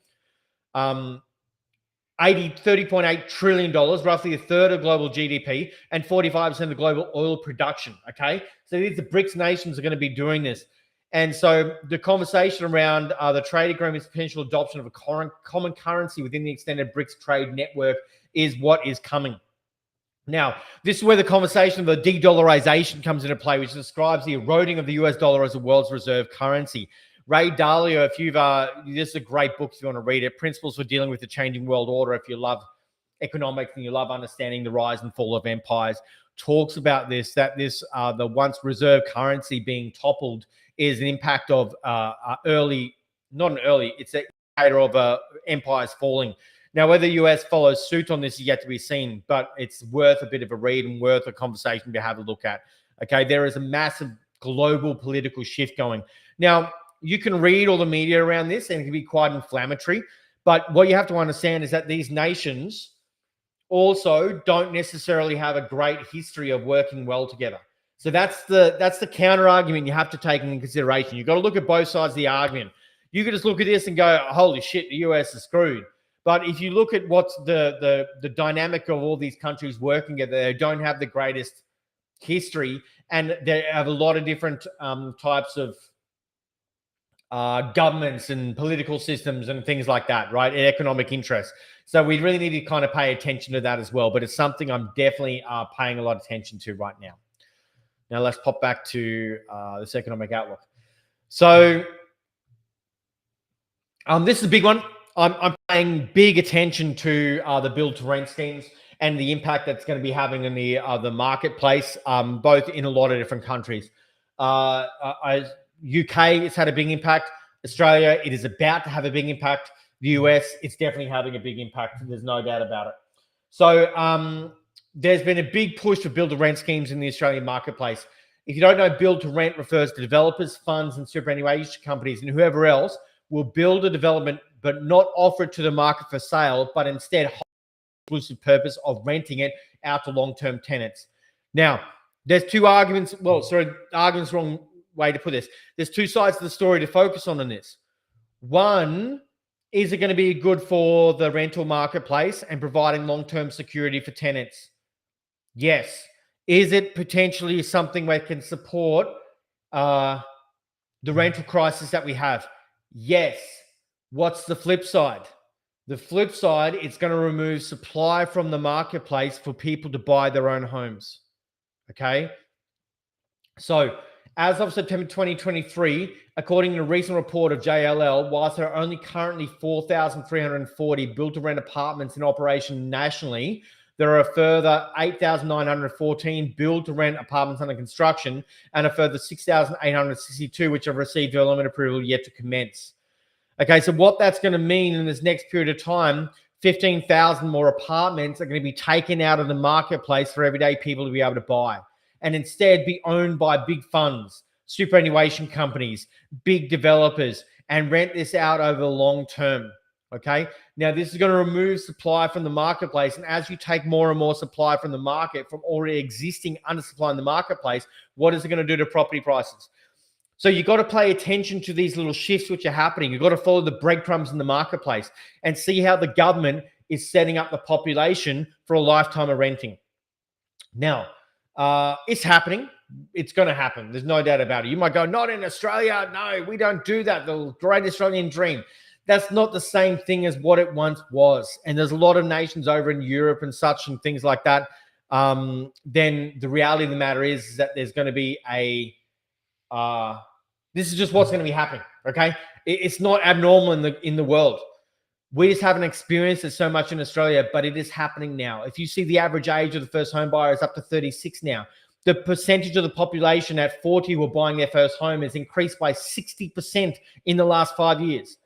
$30.8 trillion, roughly a third of global GDP, and 45% of the global oil production. Okay, so these the BRICS nations are going to be doing this. And so the conversation around the trade agreement's potential adoption of a common currency within the extended BRICS trade network is what is coming. Now, this is where the conversation of the de-dollarization comes into play, which describes the eroding of the US dollar as the world's reserve currency. Ray Dalio, if you've, this is a great book if you want to read it, Principles for Dealing with the Changing World Order, if you love economics and you love understanding the rise and fall of empires, talks about this, that this, the once reserve currency being toppled is an impact of it's an indicator of empires falling. Now, whether the US follows suit on this is yet to be seen, but it's worth a bit of a read and worth a conversation to have a look at. Okay, there is a massive global political shift going. Now, you can read all the media around this and it can be quite inflammatory, but what you have to understand is that these nations also don't necessarily have a great history of working well together. So that's the counter argument you have to take into consideration. You've got to look at both sides of the argument. You could just look at this and go, holy shit, the US is screwed. But if you look at what's the dynamic of all these countries working together, they don't have the greatest history, and they have a lot of different types of governments and political systems and things like that, right? And economic interests. So we really need to kind of pay attention to that as well. But it's something I'm definitely paying a lot of attention to right now. Now let's pop back to this economic outlook. So this is a big one. I'm paying big attention to the build to rent schemes and the impact that's going to be having in the marketplace, both in a lot of different countries. UK, it's had a big impact. Australia, it is about to have a big impact. The US, it's definitely having a big impact. There's no doubt about it. So there's been a big push for build to rent schemes in the Australian marketplace. If you don't know, build to rent refers to developers, funds, and superannuation companies and whoever else will build a development but not offer it to the market for sale, but instead hold the exclusive purpose of renting it out to long-term tenants. Now, there's two arguments. Well, sorry, argument's the wrong way to put this. There's two sides to the story to focus on in this. One, is it going to be good for the rental marketplace and providing long-term security for tenants? Yes. Is it potentially something that can support the rental crisis that we have? Yes. What's the flip side? The flip side, it's going to remove supply from the marketplace for people to buy their own homes. Okay? So, as of September 2023, according to a recent report of JLL, whilst there are only currently 4,340 built-to-rent apartments in operation nationally, there are a further 8,914 build-to-rent apartments under construction and a further 6,862 which have received development approval yet to commence. Okay, so what that's going to mean in this next period of time, 15,000 more apartments are going to be taken out of the marketplace for everyday people to be able to buy and instead be owned by big funds, superannuation companies, big developers, and rent this out over the long term. Okay, now this is going to remove supply from the marketplace. And as you take more and more supply from the market from already existing undersupply in the marketplace, what is it going to do to property prices? So you've got to pay attention to these little shifts which are happening. You've got to follow the breadcrumbs in the marketplace and see how the government is setting up the population for a lifetime of renting. Now, it's happening. It's going to happen. There's no doubt about it. You might go, not in Australia. No, we don't do that. The great Australian dream. That's not the same thing as what it once was. And there's a lot of nations over in Europe and such and things like that. Then the reality of the matter is that there's going to be a... this is just what's going to be happening, okay? It's not abnormal in the world. We just haven't experienced it so much in Australia, but it is happening now. If you see the average age of the first home buyer is up to 36 now. The percentage of the population at 40 who are buying their first home has increased by 60% in the last 5 years.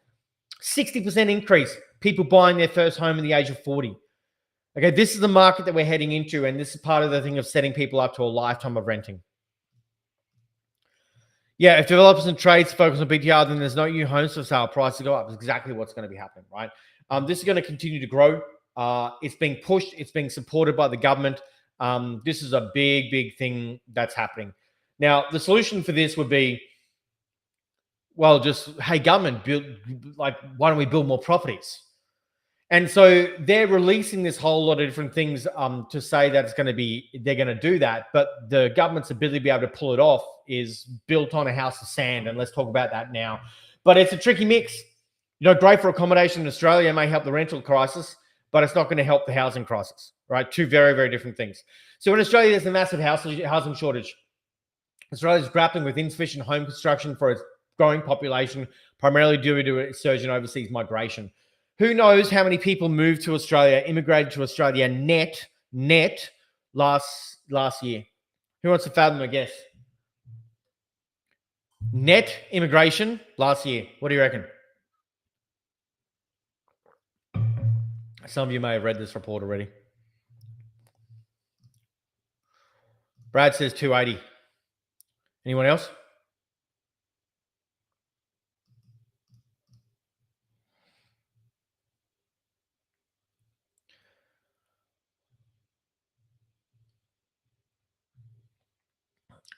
60% increase, people buying their first home in the age of 40. Okay, this is the market that we're heading into, and this is part of the thing of setting people up to a lifetime of renting. Yeah, if developers and trades focus on BTR, then there's no new homes for sale. Prices go up. It's exactly what's going to be happening, right? This is going to continue to grow. It's being pushed. It's being supported by the government. This is a big, big thing that's happening. Now, the solution for this would be, well, just, hey, government, why don't we build more properties? And so they're releasing this whole lot of different things to say that they're going to do that. But the government's ability to be able to pull it off is built on a house of sand. And let's talk about that now. But it's a tricky mix. Great for accommodation in Australia, may help the rental crisis, but it's not going to help the housing crisis, right? Two very, very different things. So in Australia, there's a massive housing shortage. Australia is grappling with insufficient home construction for its growing population, primarily due to a surge in overseas migration. Who knows how many people moved to Australia, immigrated to Australia net last year? Who wants to fathom a guess? Net immigration last year. What do you reckon? Some of you may have read this report already. Brad says 280. Anyone else?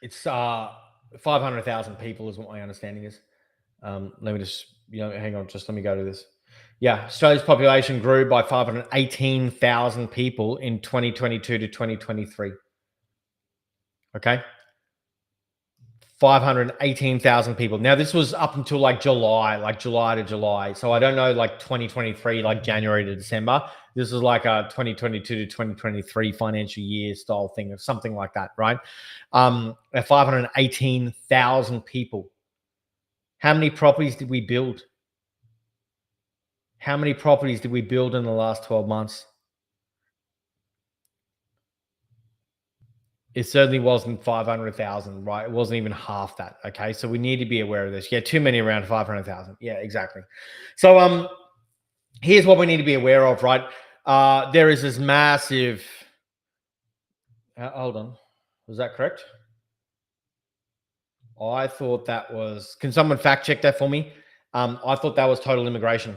It's 500,000 people is what my understanding is. Let me just, hang on, just let me go to this. Yeah, Australia's population grew by 518,000 people in 2022 to 2023. Okay. 518,000 people. Now, this was up until July to July. So I don't know, 2023, January to December. This is like a 2022 to 2023 financial year style thing or something like that, right? 518,000 people. How many properties did we build? How many properties did we build in the last 12 months? It certainly wasn't 500,000, right? It wasn't even half that. Okay. So we need to be aware of this. Yeah. Too many around 500,000. Yeah, exactly. So, here's what we need to be aware of, right? There is this massive, hold on. Was that correct? I thought that was, can someone fact check that for me? I thought that was total immigration.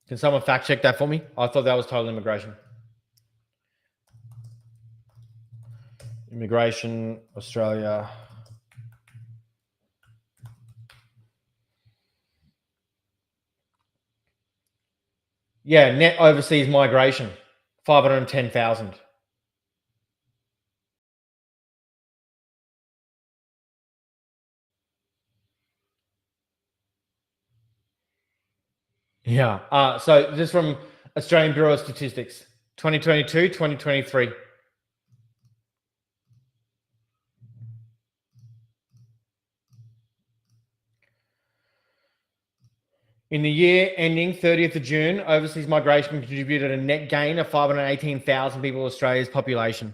Can someone fact check that for me? I thought that was total immigration. Immigration, Australia. Yeah, net overseas migration, 510,000. Yeah. So this is from Australian Bureau of Statistics, 2022, 2023. In the year ending 30th of June, overseas migration contributed a net gain of 518,000 people to Australia's population.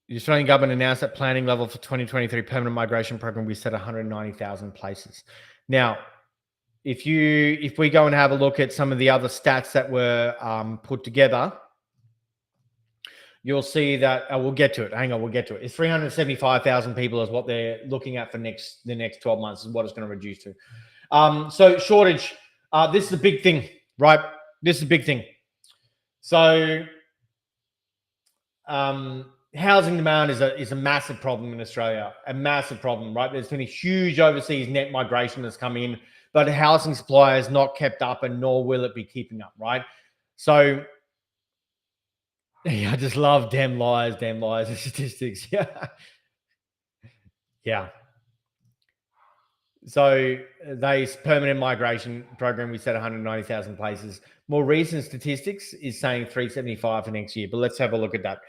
The Australian government announced that planning level for 2023 permanent migration program we set 190,000 places. Now, if we go and have a look at some of the other stats that were put together, you'll see that we'll get to it. Hang on, we'll get to it. It's 375,000 people is what they're looking at for the next 12 months is what it's going to reduce to. So shortage, this is a big thing, right? This is a big thing. So housing demand is a massive problem in Australia, a massive problem, right? There's been a huge overseas net migration that's come in, but the housing supply has not kept up, and nor will it be keeping up, right? So I just love damn lies and statistics. Yeah. Yeah. So they permanent migration program, we said 190,000 places. More recent statistics is saying 375 for next year, but let's have a look at that.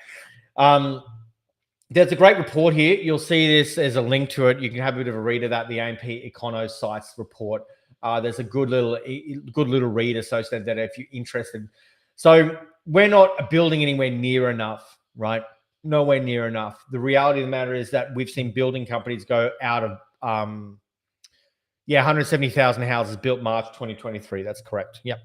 There's a great report here. You'll see this as a link to it. You can have a bit of a read of that, the AMP Econo Sites report. There's a good little read associated with that if you're interested. So we're not building anywhere near enough, right? Nowhere near enough. The reality of the matter is that we've seen building companies go out of 170,000 houses built March 2023. That's correct. Yep.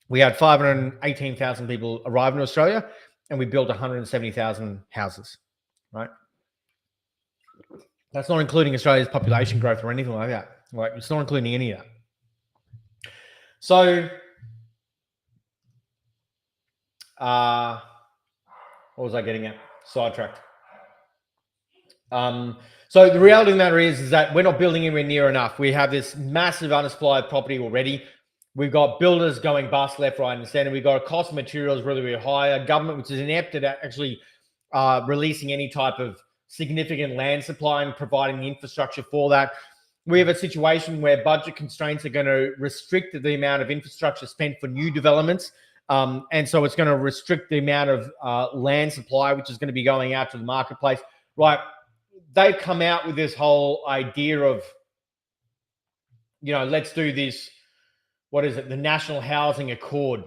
We had 518,000 people arrive in Australia, and we built 170,000 houses, right? That's not including Australia's population growth or anything like that. Right? It's not including any of that. So, what was I getting at? Sidetracked. So the reality of the matter is that we're not building anywhere near enough. We have this massive unsupplied property already. We've got builders going bust left, right, and center. We've got a cost of materials really, really high. A government which is inept at actually releasing any type of significant land supply and providing the infrastructure for that. We have a situation where budget constraints are going to restrict the amount of infrastructure spent for new developments. And so it's going to restrict the amount of land supply, which is going to be going out to the marketplace. Right. They've come out with this whole idea of, let's do this. What is it? The National Housing Accord.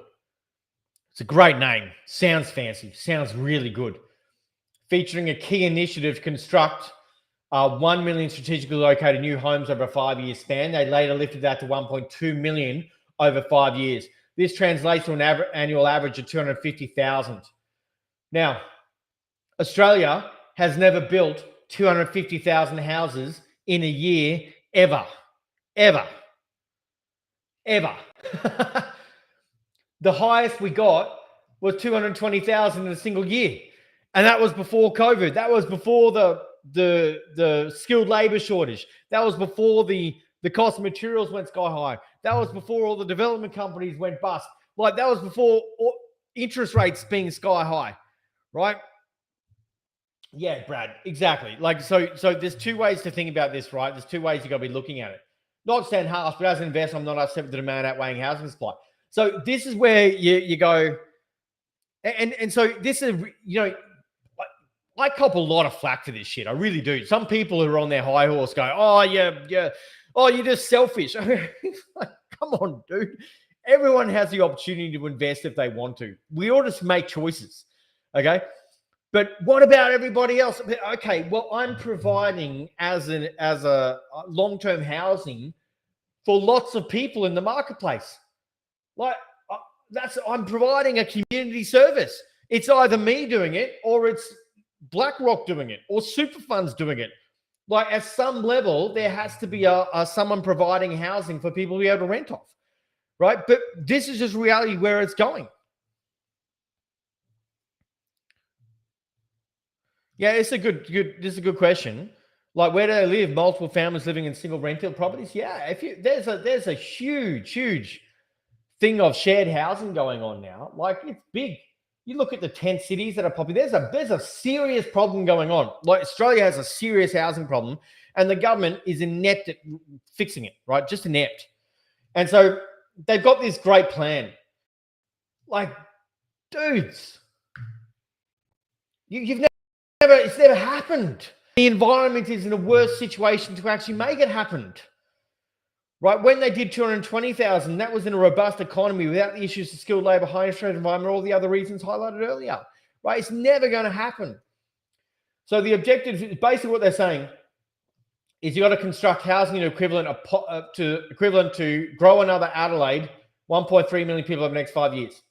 It's a great name. Sounds fancy. Sounds really good. Featuring a key initiative to construct 1 million strategically located new homes over a 5-year span. They later lifted that to 1.2 million over 5 years. This translates to an annual average of 250,000. Now, Australia has never built 250,000 houses in a year ever. The highest we got was 220,000 in a single year. And that was before COVID. That was before the skilled labor shortage. That was before the cost of materials went sky high. That was before all the development companies went bust. Like that was before interest rates being sky high, right? Yeah, Brad, exactly. Like, so there's two ways to think about this, right? There's two ways you got to be looking at it. Not saying half, but as an investor, I'm not upset with the demand outweighing housing supply. So this is where you go, and so this is, I cop a lot of flack for this shit. I really do. Some people who are on their high horse go, oh, yeah. Oh, you're just selfish. Come on, dude. Everyone has the opportunity to invest if they want to. We ought to make choices, okay? But what about everybody else? Okay, well, I'm providing as a long-term housing for lots of people in the marketplace. Like I'm providing a community service. It's either me doing it or it's BlackRock doing it or super funds doing it. Like at some level, there has to be someone providing housing for people to be able to rent off, right? But this is just reality where it's going. Yeah, it's a good. This is a good question. Like, where do they live? Multiple families living in single rental properties. Yeah, there's a huge thing of shared housing going on now. Like, it's big. You look at the 10 cities that are popular. There's a serious problem going on. Like Australia has a serious housing problem, and the government is inept at fixing it. Right, just inept. And so they've got this great plan. Like, dudes, it's never happened. The environment is in a worse situation to actually make it happen. Right? When they did 220,000, that was in a robust economy without the issues of skilled labor, high interest rate environment, all the other reasons highlighted earlier. Right? It's never going to happen. So the objective is basically what they're saying is you got to construct housing equivalent to grow another Adelaide, 1.3 million people over the next 5 years.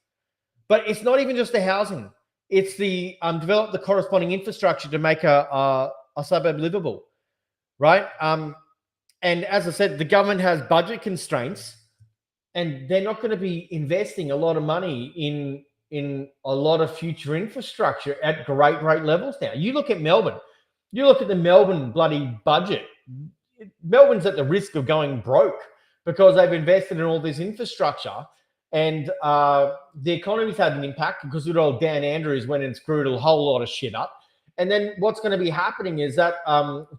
But it's not even just the housing. It's the develop the corresponding infrastructure to make a suburb livable, right? And as I said, the government has budget constraints, and they're not going to be investing a lot of money in a lot of future infrastructure at great levels now. You look at Melbourne. You look at the Melbourne bloody budget. Melbourne's at the risk of going broke because they've invested in all this infrastructure. And the economy's had an impact because good old Dan Andrews went and screwed a whole lot of shit up. And then what's going to be happening is that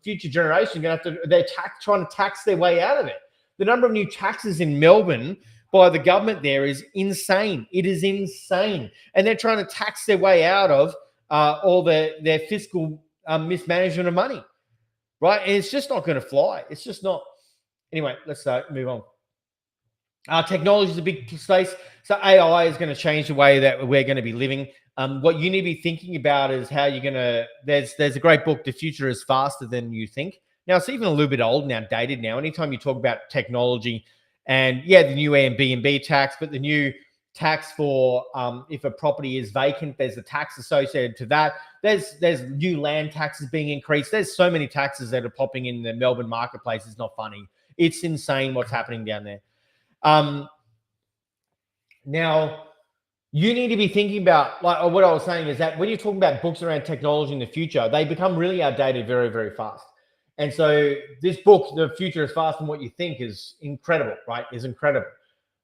future generations are going to have to, they're trying to tax their way out of it. The number of new taxes in Melbourne by the government there is insane. It is insane. And they're trying to tax their way out of all their fiscal mismanagement of money, right? And it's just not going to fly. It's just not. Anyway, let's move on. Technology is a big space. So AI is going to change the way that we're going to be living. What you need to be thinking about is how you're going to, there's a great book, The Future is Faster Than You Think. Now, it's even a little bit old now, dated now. Anytime you talk about technology and, yeah, the new Airbnb tax, but the new tax for if a property is vacant, there's a tax associated to that. There's new land taxes being increased. There's so many taxes that are popping in the Melbourne marketplace. It's not funny. It's insane what's happening down there. Now, you need to be thinking about, like what I was saying is that when you're talking about books around technology in the future, they become really outdated very, very fast. And so this book, The Future is Faster Than What You Think, is incredible, right? Is incredible.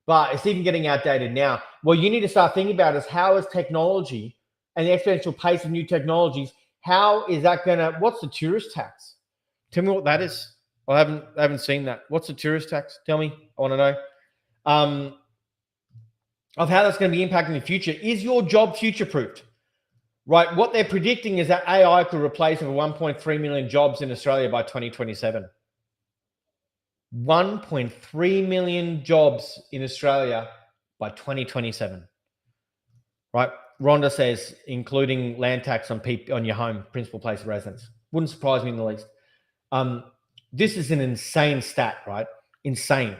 But it's even getting outdated now. What you need to start thinking about is how is technology and the exponential pace of new technologies, how is that going to, what's the tourist tax? Tell me what that is. I haven't seen that. What's the tourist tax? Tell me. I want to know. Of how that's going to be impacting the future. Is your job future-proofed? Right? What they're predicting is that AI could replace over 1.3 million jobs in Australia by 2027. 1.3 million jobs in Australia by 2027. Right? Rhonda says, including land tax on your home, principal place of residence. Wouldn't surprise me in the least. This is an insane stat, right? Insane.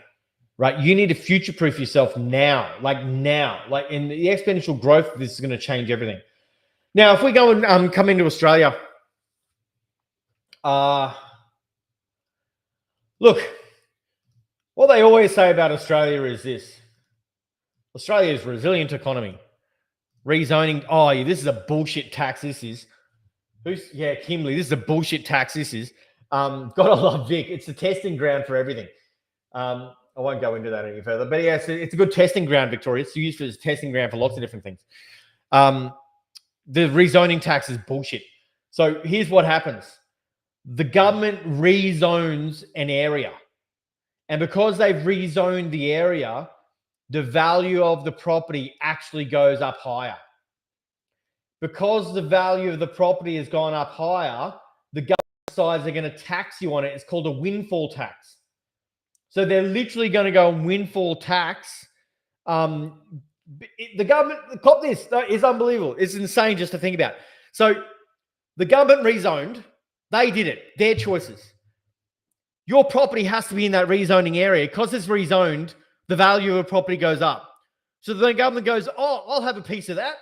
Right? You need to future-proof yourself now, like in the exponential growth, this is going to change everything. Now, if we go and come into Australia, look, what they always say about Australia is this. Australia is a resilient economy. Rezoning, this is a bullshit tax, this is. Kimberly, this is a bullshit tax, this is. Gotta love Vic. It's the testing ground for everything. I won't go into that any further, but yeah, it's a good testing ground, Victoria. It's used as a testing ground for lots of different things. The rezoning tax is bullshit. So here's what happens. The government rezones an area. And because they've rezoned the area, the value of the property actually goes up higher. Because the value of the property has gone up higher, the government decides they're going to tax you on it. It's called a windfall tax. So they're literally going to go and windfall tax. The government, cop this, it's unbelievable. It's insane just to think about. So the government rezoned. They did it. Their choices. Your property has to be in that rezoning area. Because it's rezoned, the value of a property goes up. So the government goes, I'll have a piece of that.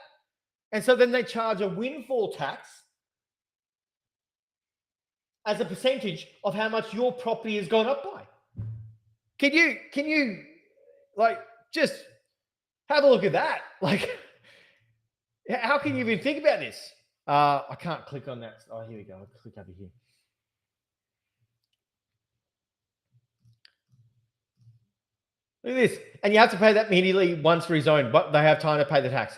And so then they charge a windfall tax as a percentage of how much your property has gone up by. Can you like just have a look at that? Like, how can you even think about this? I can't click on that. Oh, here we go. I'll click over here. Look at this. And you have to pay that immediately once rezoned, but they have time to pay the tax.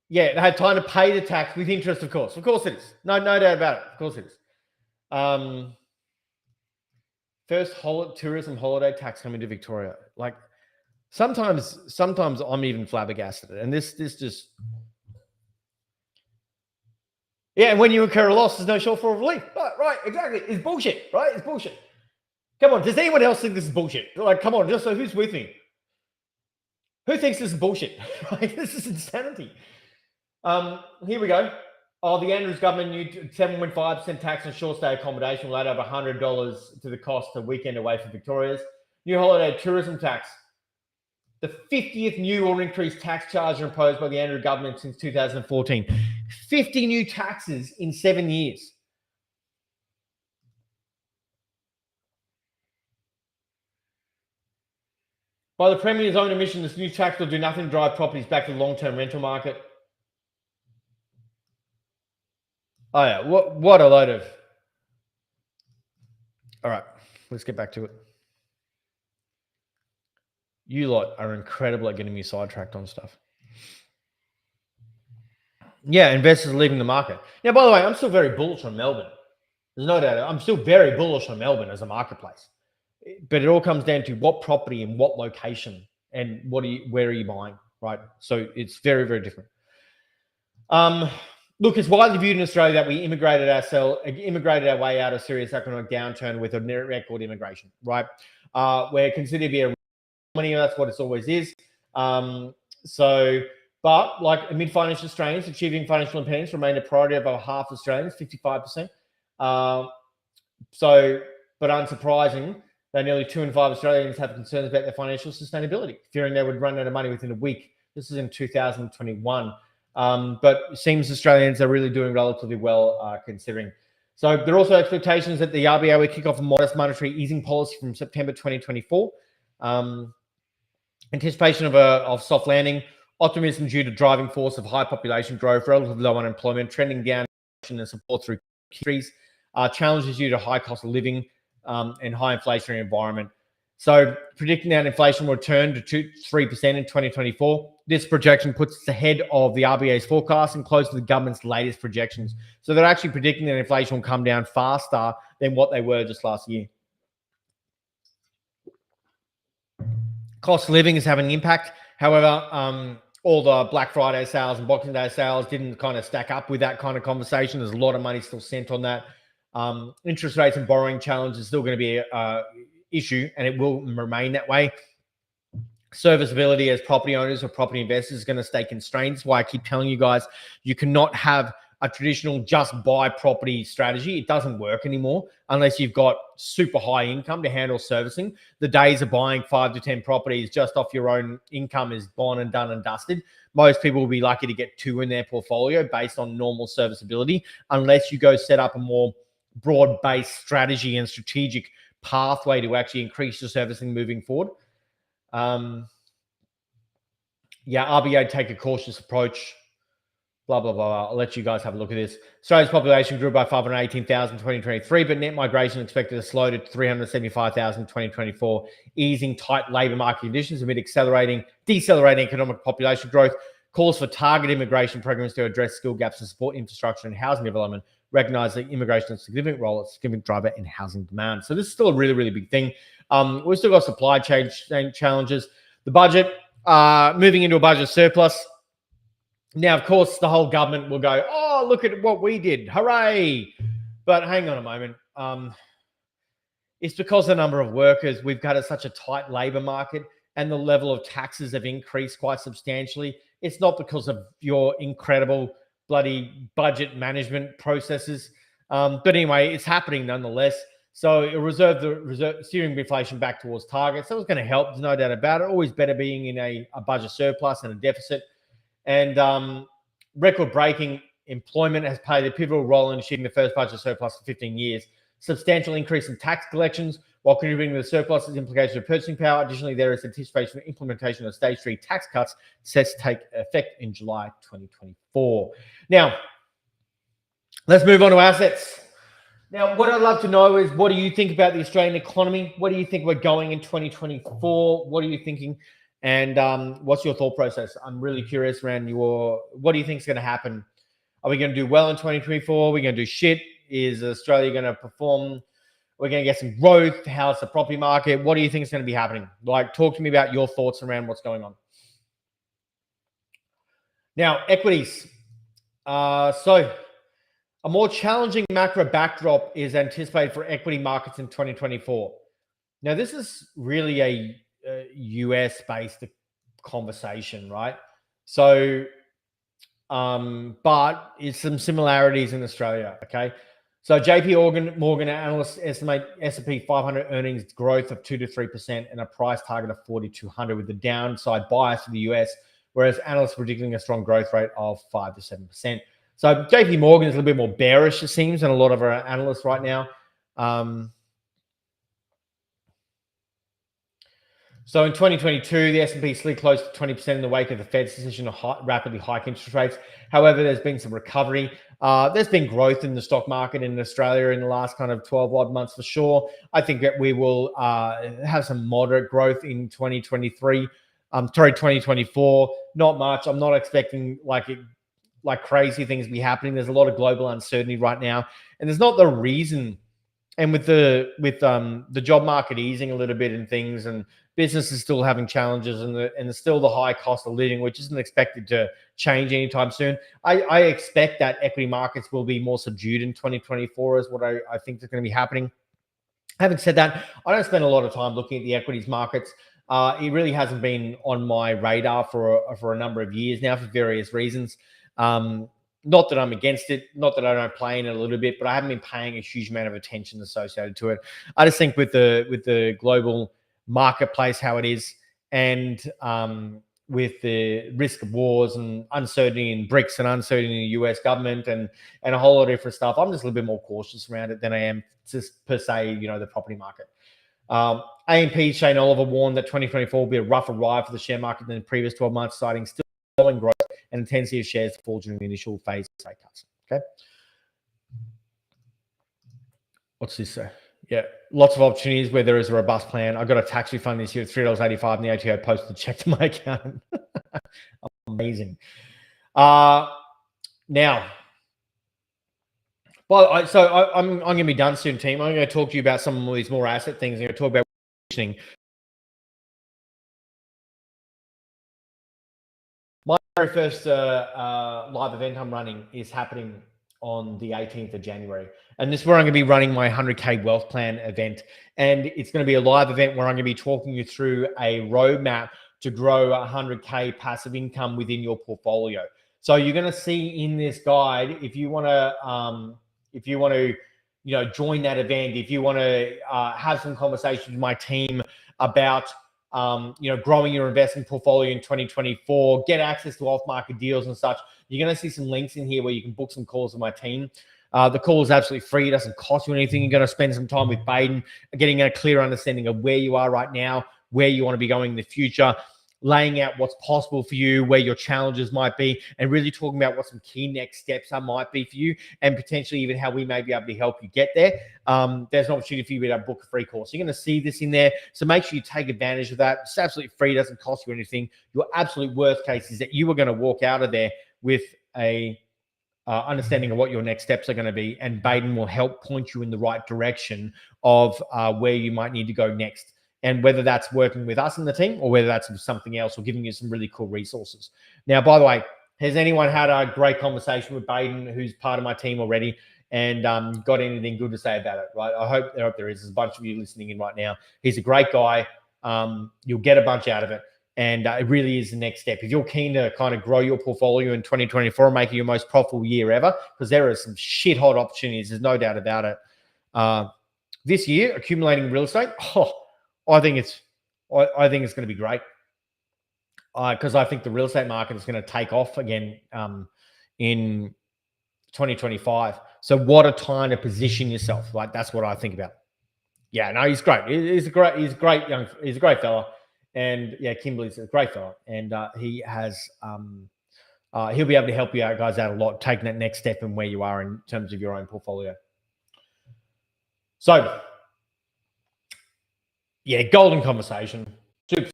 Yeah, they have time to pay the tax with interest, of course. Of course it is. No doubt about it. Of course it is. First tourism holiday tax coming to Victoria. Like sometimes I'm even flabbergasted. And this just, yeah. And when you incur a loss, there's no shortfall of relief. Right, exactly. It's bullshit, right? It's bullshit. Come on. Does anyone else think this is bullshit? Like, come on. Just so who's with me? Who thinks this is bullshit? Right? This is insanity. Here we go. The Andrews government new 7.5% tax on short stay accommodation will add over $100 to the cost of weekend away for Victorians. New holiday tourism tax. The 50th new or increased tax charge imposed by the Andrews government since 2014. 50 new taxes in 7 years. By the Premier's own admission, this new tax will do nothing to drive properties back to the long-term rental market. Oh yeah, what a load of... All right, let's get back to it. You lot are incredible at getting me sidetracked on stuff. Yeah, investors are leaving the market. Now, by the way, I'm still very bullish on Melbourne. There's no doubt. I'm still very bullish on Melbourne as a marketplace. But it all comes down to what property and what location and where are you buying, right? So it's very, very different. Look, it's widely viewed in Australia that we immigrated our way out of serious economic downturn with a record immigration, right? We're considered to be a money. That's what it always is. But like amid financial strains, achieving financial independence remained a priority of about half Australians, 55%. But unsurprising, that nearly 2 in 5 Australians have concerns about their financial sustainability, fearing they would run out of money within a week. This is in 2021. But it seems Australians are really doing relatively well considering. So there are also expectations that the RBA will kick off a modest monetary easing policy from September 2024. Anticipation of soft landing, optimism due to driving force of high population growth, relatively low unemployment, trending down and support through countries, challenges due to high cost of living and high inflationary environment. So predicting that inflation will return to 3% in 2024. This projection puts us ahead of the RBA's forecast and close to the government's latest projections. So they're actually predicting that inflation will come down faster than what they were just last year. Cost of living is having an impact. However, all the Black Friday sales and Boxing Day sales didn't kind of stack up with that kind of conversation. There's a lot of money still spent on that. Interest rates and borrowing challenge is still going to be an issue, and it will remain that way. Serviceability as property owners or property investors is going to stay constrained. That's why I keep telling you guys, you cannot have a traditional just buy property strategy. It doesn't work anymore unless you've got super high income to handle servicing. The days of buying 5 to 10 properties just off your own income is gone and done and dusted. Most people will be lucky to get 2 in their portfolio based on normal serviceability, unless you go set up a more broad-based strategy and strategic pathway to actually increase your servicing moving forward. RBA take a cautious approach. Blah, blah, blah. I'll let you guys have a look at this. Australia's population grew by 518,000 in 2023, but net migration is expected to slow to 375,000 in 2024, easing tight labour market conditions amid decelerating economic population growth. Calls for targeted immigration programs to address skill gaps and support infrastructure and housing development recognize that immigration has a significant role as a significant driver in housing demand. So this is still a really, really big thing. We've still got supply chain challenges. The budget, moving into a budget surplus. Now, of course, the whole government will go, oh, look at what we did. Hooray. But hang on a moment. It's because the number of workers, we've got such a tight labor market and the level of taxes have increased quite substantially. It's not because of your incredible bloody budget management processes. But anyway, it's happening nonetheless. So it steering inflation back towards targets. That was going to help. There's no doubt about it. Always better being in a budget surplus and a deficit. And record-breaking employment has played a pivotal role in achieving the first budget surplus for 15 years. Substantial increase in tax collections while contributing to the surplus's implications of purchasing power. Additionally, there is anticipation of implementation of stage 3 tax cuts set to take effect in July 2024. Now, let's move on to assets. Now, what I'd love to know is, what do you think about the Australian economy? What do you think we're going in 2024? What are you thinking? And what's your thought process? I'm really curious around what do you think is going to happen? Are we going to do well in 2024? Are we going to do shit? Is Australia going to perform? We're going to get some growth. How's the property market? What do you think is going to be happening? Like, talk to me about your thoughts around what's going on. Now, equities. So a more challenging macro backdrop is anticipated for equity markets in 2024. Now, this is really a US-based conversation, right? So, but it's some similarities in Australia, okay? So JP Morgan analysts estimate S&P 500 earnings growth of 2 to 3% and a price target of 4,200 with the downside bias for the US, whereas analysts are predicting a strong growth rate of 5 to 7%. So JP Morgan is a little bit more bearish, it seems, than a lot of our analysts right now. So in 2022, the S&P slid close to 20% in the wake of the Fed's decision to rapidly hike interest rates. However, there's been some recovery. There's been growth in the stock market in Australia in the last kind of 12-odd months for sure. I think that we will have some moderate growth in 2024. Not much. I'm not expecting like crazy things be happening. There's a lot of global uncertainty right now, and there's not the reason. And with the job market easing a little bit and things, and businesses still having challenges, and still the high cost of living, which isn't expected to change anytime soon. I expect that equity markets will be more subdued in 2024, is what I think is going to be happening. Having said that, I don't spend a lot of time looking at the equities markets. It really hasn't been on my radar for a number of years now for various reasons. Not that I'm against it, not that I don't play in it a little bit, but I haven't been paying a huge amount of attention associated to it. I just think with the global marketplace how it is, and with the risk of wars and uncertainty in BRICS and uncertainty in the US government and a whole lot of different stuff, I'm just a little bit more cautious around it than I am just per se, the property market. AMP Shane Oliver warned that 2024 will be a rougher ride for the share market than the previous 12 months, citing still slowing growth and intensity of shares to fall during the initial phase of rate cuts. Okay. What's this say? Yeah, lots of opportunities where there is a robust plan. I got a tax refund this year at $3.85, and the ATO posted a check to my account. Amazing. Now, well, so I'm going to be done soon, team. I'm going to talk to you about some of these more asset things. I'm going to talk about positioning. My very first live event I'm running is happening on the 18th of January. And this is where I'm going to be running my 100K wealth plan event. And it's going to be a live event where I'm going to be talking you through a roadmap to grow 100K passive income within your portfolio. So you're going to see in this guide, if you want to, join that event, if you want to have some conversations with my team about growing your investment portfolio in 2024, get access to off-market deals and such. You're going to see some links in here where you can book some calls with my team. The call is absolutely free. It doesn't cost you anything. You're going to spend some time with Baden, getting a clear understanding of where you are right now, where you want to be going in the future, laying out what's possible for you, where your challenges might be, and really talking about what some key next steps might be for you, and potentially even how we may be able to help you get there. There's an opportunity for you to book a free course. You're going to see this in there. So make sure you take advantage of that. It's absolutely free. It doesn't cost you anything. Your absolute worst case is that you are going to walk out of there with a understanding of what your next steps are going to be, and Baden will help point you in the right direction of where you might need to go next. And whether that's working with us in the team or whether that's something else, or giving you some really cool resources. Now, by the way, has anyone had a great conversation with Baden, who's part of my team already, and got anything good to say about it? Right? I hope there is. There's a bunch of you listening in right now. He's a great guy. You'll get a bunch out of it. And it really is the next step. If you're keen to kind of grow your portfolio in 2024 and make it your most profitable year ever, because there are some shit hot opportunities, there's no doubt about it. This year, accumulating real estate, I think it's going to be great, because I think the real estate market is going to take off again in 2025. So what a time to position yourself. Like, that's what I think about. Yeah, no, he's great. He's a great fella. And yeah, Kimberly's a great fella, and he has he'll be able to help you guys out a lot, taking that next step in where you are in terms of your own portfolio. So yeah, golden conversation. Super.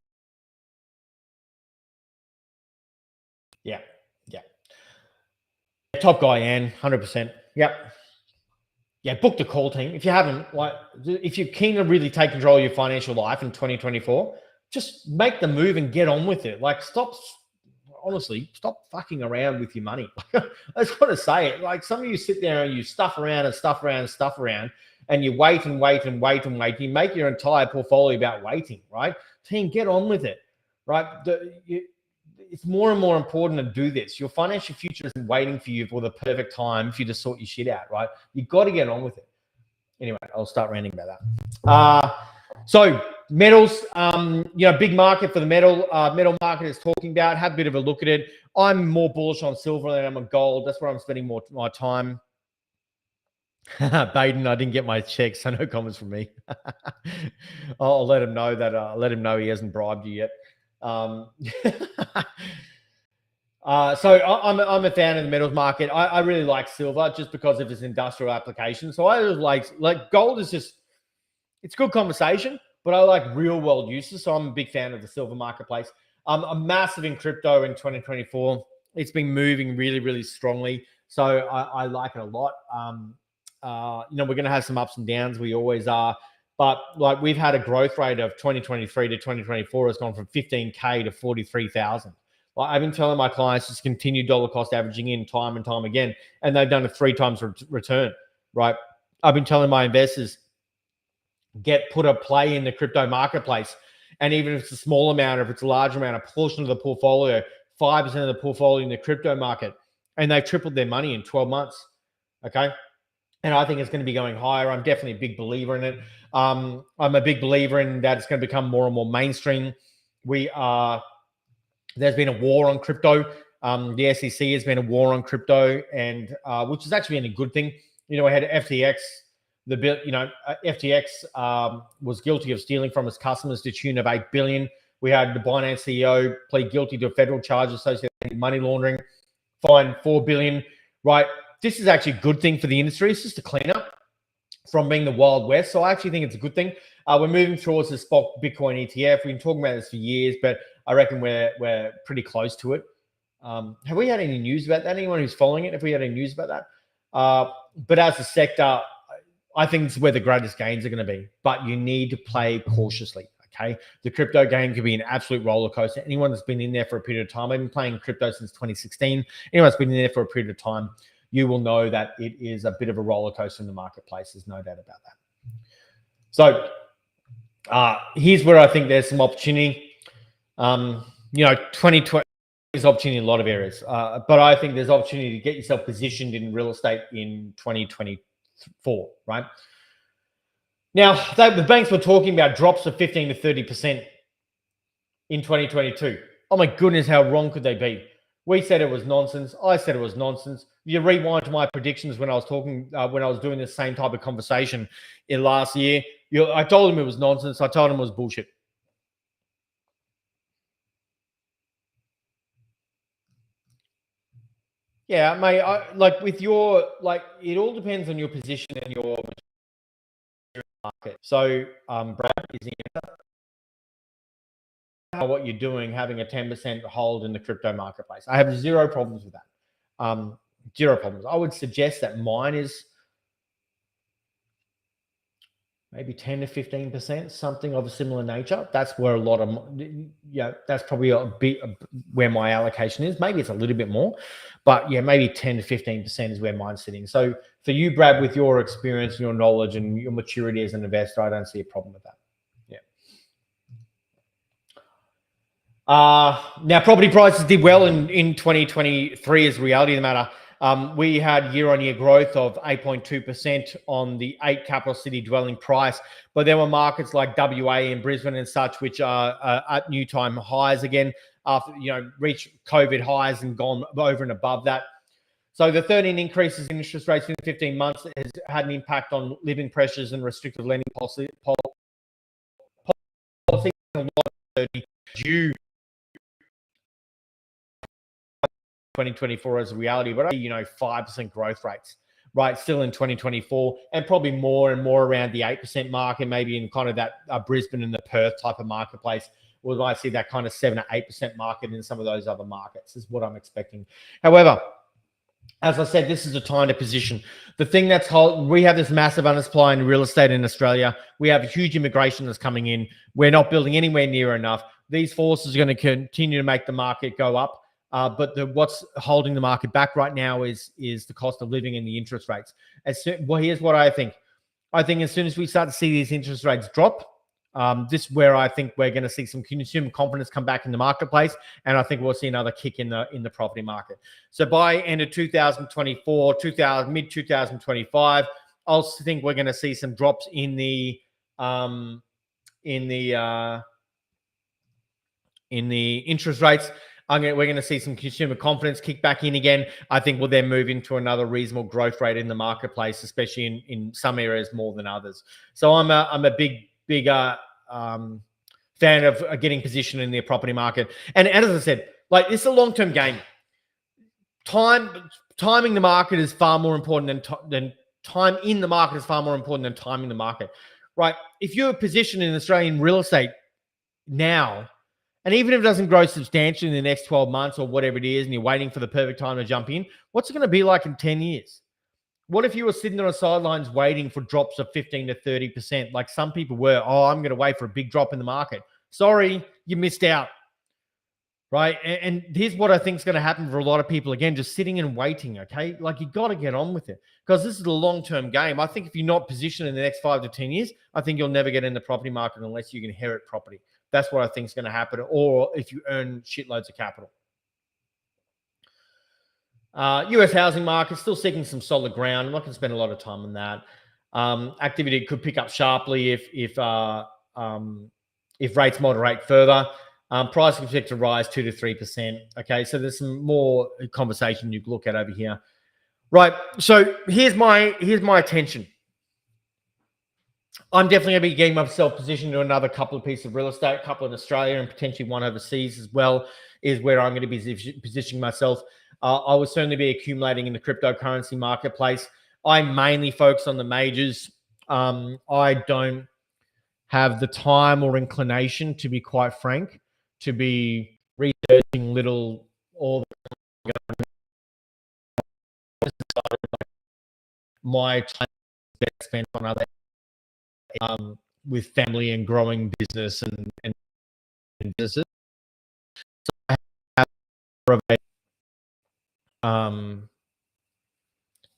Yeah. Top guy, Ann, 100%. Yep. Yeah, book the call, team. If you haven't, if you're keen to really take control of your financial life in 2024, just make the move and get on with it. Like, stop fucking around with your money. I just want to say it. Like, some of you sit there and you stuff around, and you wait and wait and wait and wait. You make your entire portfolio about waiting, right? Team, get on with it, right? It's more and more important to do this. Your financial future isn't waiting for you for the perfect time for you to sort your shit out, right? You got to get on with it. Anyway, I'll start ranting about that. So metals, big market for the metal market is talking about. Have a bit of a look at it. I'm more bullish on silver than I'm on gold. That's where I'm spending more my time. Baden, I didn't get my check, so no comments from me. I'll let him know that. Let him know he hasn't bribed you yet. So I'm a fan of the metals market. I really like silver just because of its industrial application. So I just like gold is just, it's good conversation, but I like real world uses. So I'm a big fan of the silver marketplace. I'm massive in crypto in 2024. it's been moving really, really strongly. So I like it a lot. We're going to have some ups and downs. We always are. But like we've had a growth rate of 2023 to 2024 has gone from 15K to 43,000. Like I've been telling my clients just continue dollar cost averaging in time and time again, and they've done a 3 times return, right? I've been telling my investors, put a play in the crypto marketplace. And even if it's a small amount, or if it's a large amount, a portion of the portfolio, 5% of the portfolio in the crypto market, and they've tripled their money in 12 months. Okay. And I think it's going to be going higher. I'm definitely a big believer in it. I'm a big believer in that it's going to become more and more mainstream. There's been a war on crypto. The SEC has been a war on crypto, and which has actually been a good thing. We had FTX. FTX was guilty of stealing from its customers to the tune of $8 billion. We had the Binance CEO plead guilty to a federal charge associated with money laundering, fined $4 billion. Right. This is actually a good thing for the industry. It's just a cleanup from being the Wild West. So I actually think it's a good thing. We're moving towards the spot Bitcoin ETF. We've been talking about this for years, but I reckon we're pretty close to it. Have we had any news about that? Anyone who's following it, have we had any news about that? But as a sector, I think it's where the greatest gains are going to be. But you need to play cautiously. Okay, the crypto game can be an absolute roller coaster. Anyone that's been in there for a period of time, I've been playing crypto since 2016. Anyone that's been in there for a period of time, you will know that it is a bit of a roller coaster in the marketplace. There's no doubt about that. So here's where I think there's some opportunity. 2020 is opportunity in a lot of areas, but I think there's opportunity to get yourself positioned in real estate in 2024, right? Now, the banks were talking about drops of 15 to 30% in 2022. Oh my goodness, how wrong could they be? We said it was nonsense. I said it was nonsense. You rewind to my predictions when I was talking, when I was doing the same type of conversation in last year. I told him it was nonsense. I told him it was bullshit. Yeah, mate. It all depends on your position and your market. So, Brad, is the answer what you're doing, having a 10% hold in the crypto marketplace. I have zero problems with that. Zero problems. I would suggest that mine is maybe 10 to 15%, something of a similar nature. That's where a lot of, that's probably a bit where my allocation is. Maybe it's a little bit more, but yeah, maybe 10 to 15% is where mine's sitting. So for you, Brad, with your experience, your knowledge, and your maturity as an investor, I don't see a problem with that. Now, property prices did well in 2023 as reality of the matter. We had year-on-year growth of 8.2% on the 8 capital city dwelling price, but there were markets like WA and Brisbane and such, which are at new time highs again after, reached COVID highs and gone over and above that. So the 13 increases in interest rates in 15 months has had an impact on living pressures and restrictive lending policy due 2024 as a reality, but 5% growth rates, right? Still in 2024, and probably more and more around the 8% mark, and maybe in kind of that Brisbane and the Perth type of marketplace, we might see that kind of 7 to 8% market in some of those other markets, is what I'm expecting. However, as I said, this is a time to position. The thing we have this massive undersupply in real estate in Australia. We have huge immigration that's coming in. We're not building anywhere near enough. These forces are going to continue to make the market go up. But what's holding the market back right now is the cost of living and the interest rates. Here's what I think. I think as soon as we start to see these interest rates drop, this is where I think we're going to see some consumer confidence come back in the marketplace, and I think we'll see another kick in the property market. So by end of 2024, mid 2025, I think we're going to see some drops in the interest rates. We're going to see some consumer confidence kick back in again. I think we'll then move into another reasonable growth rate in the marketplace, especially in some areas more than others. So I'm a big fan of getting positioned in the property market. And as I said, it's a long-term game. Timing the market is far more important than time in the market is far more important than timing the market, right? If you're positioned in Australian real estate now, And even if it doesn't grow substantially in the next 12 months or whatever it is, and you're waiting for the perfect time to jump in, what's it going to be like in 10 years? What if you were sitting on the sidelines waiting for drops of 15 to 30%, like some people were? Oh, I'm going to wait for a big drop in the market. Sorry, you missed out. Right? And here's what I think is going to happen for a lot of people. Again, just sitting and waiting, okay? Like, you got to get on with it because this is a long-term game. I think if you're not positioned in the next 5 to 10 years, I think you'll never get in the property market unless you inherit property. That's what I think is going to happen, or if you earn shitloads of capital. US housing market still seeking some solid ground. I'm not going to spend a lot of time on that. Activity could pick up sharply if rates moderate further. Price is expected to rise 2 to 3%. Okay, so there's some more conversation you can look at over here. Right, so here's my attention. I'm definitely going to be getting myself positioned to another couple of pieces of real estate, a couple in Australia and potentially one overseas as well, is where I'm going to be positioning myself. I will certainly be accumulating in the cryptocurrency marketplace. I mainly focus on the majors. I don't have the time or inclination, to be quite frank, to be researching little all my time spent on other with family and growing business and businesses. So I have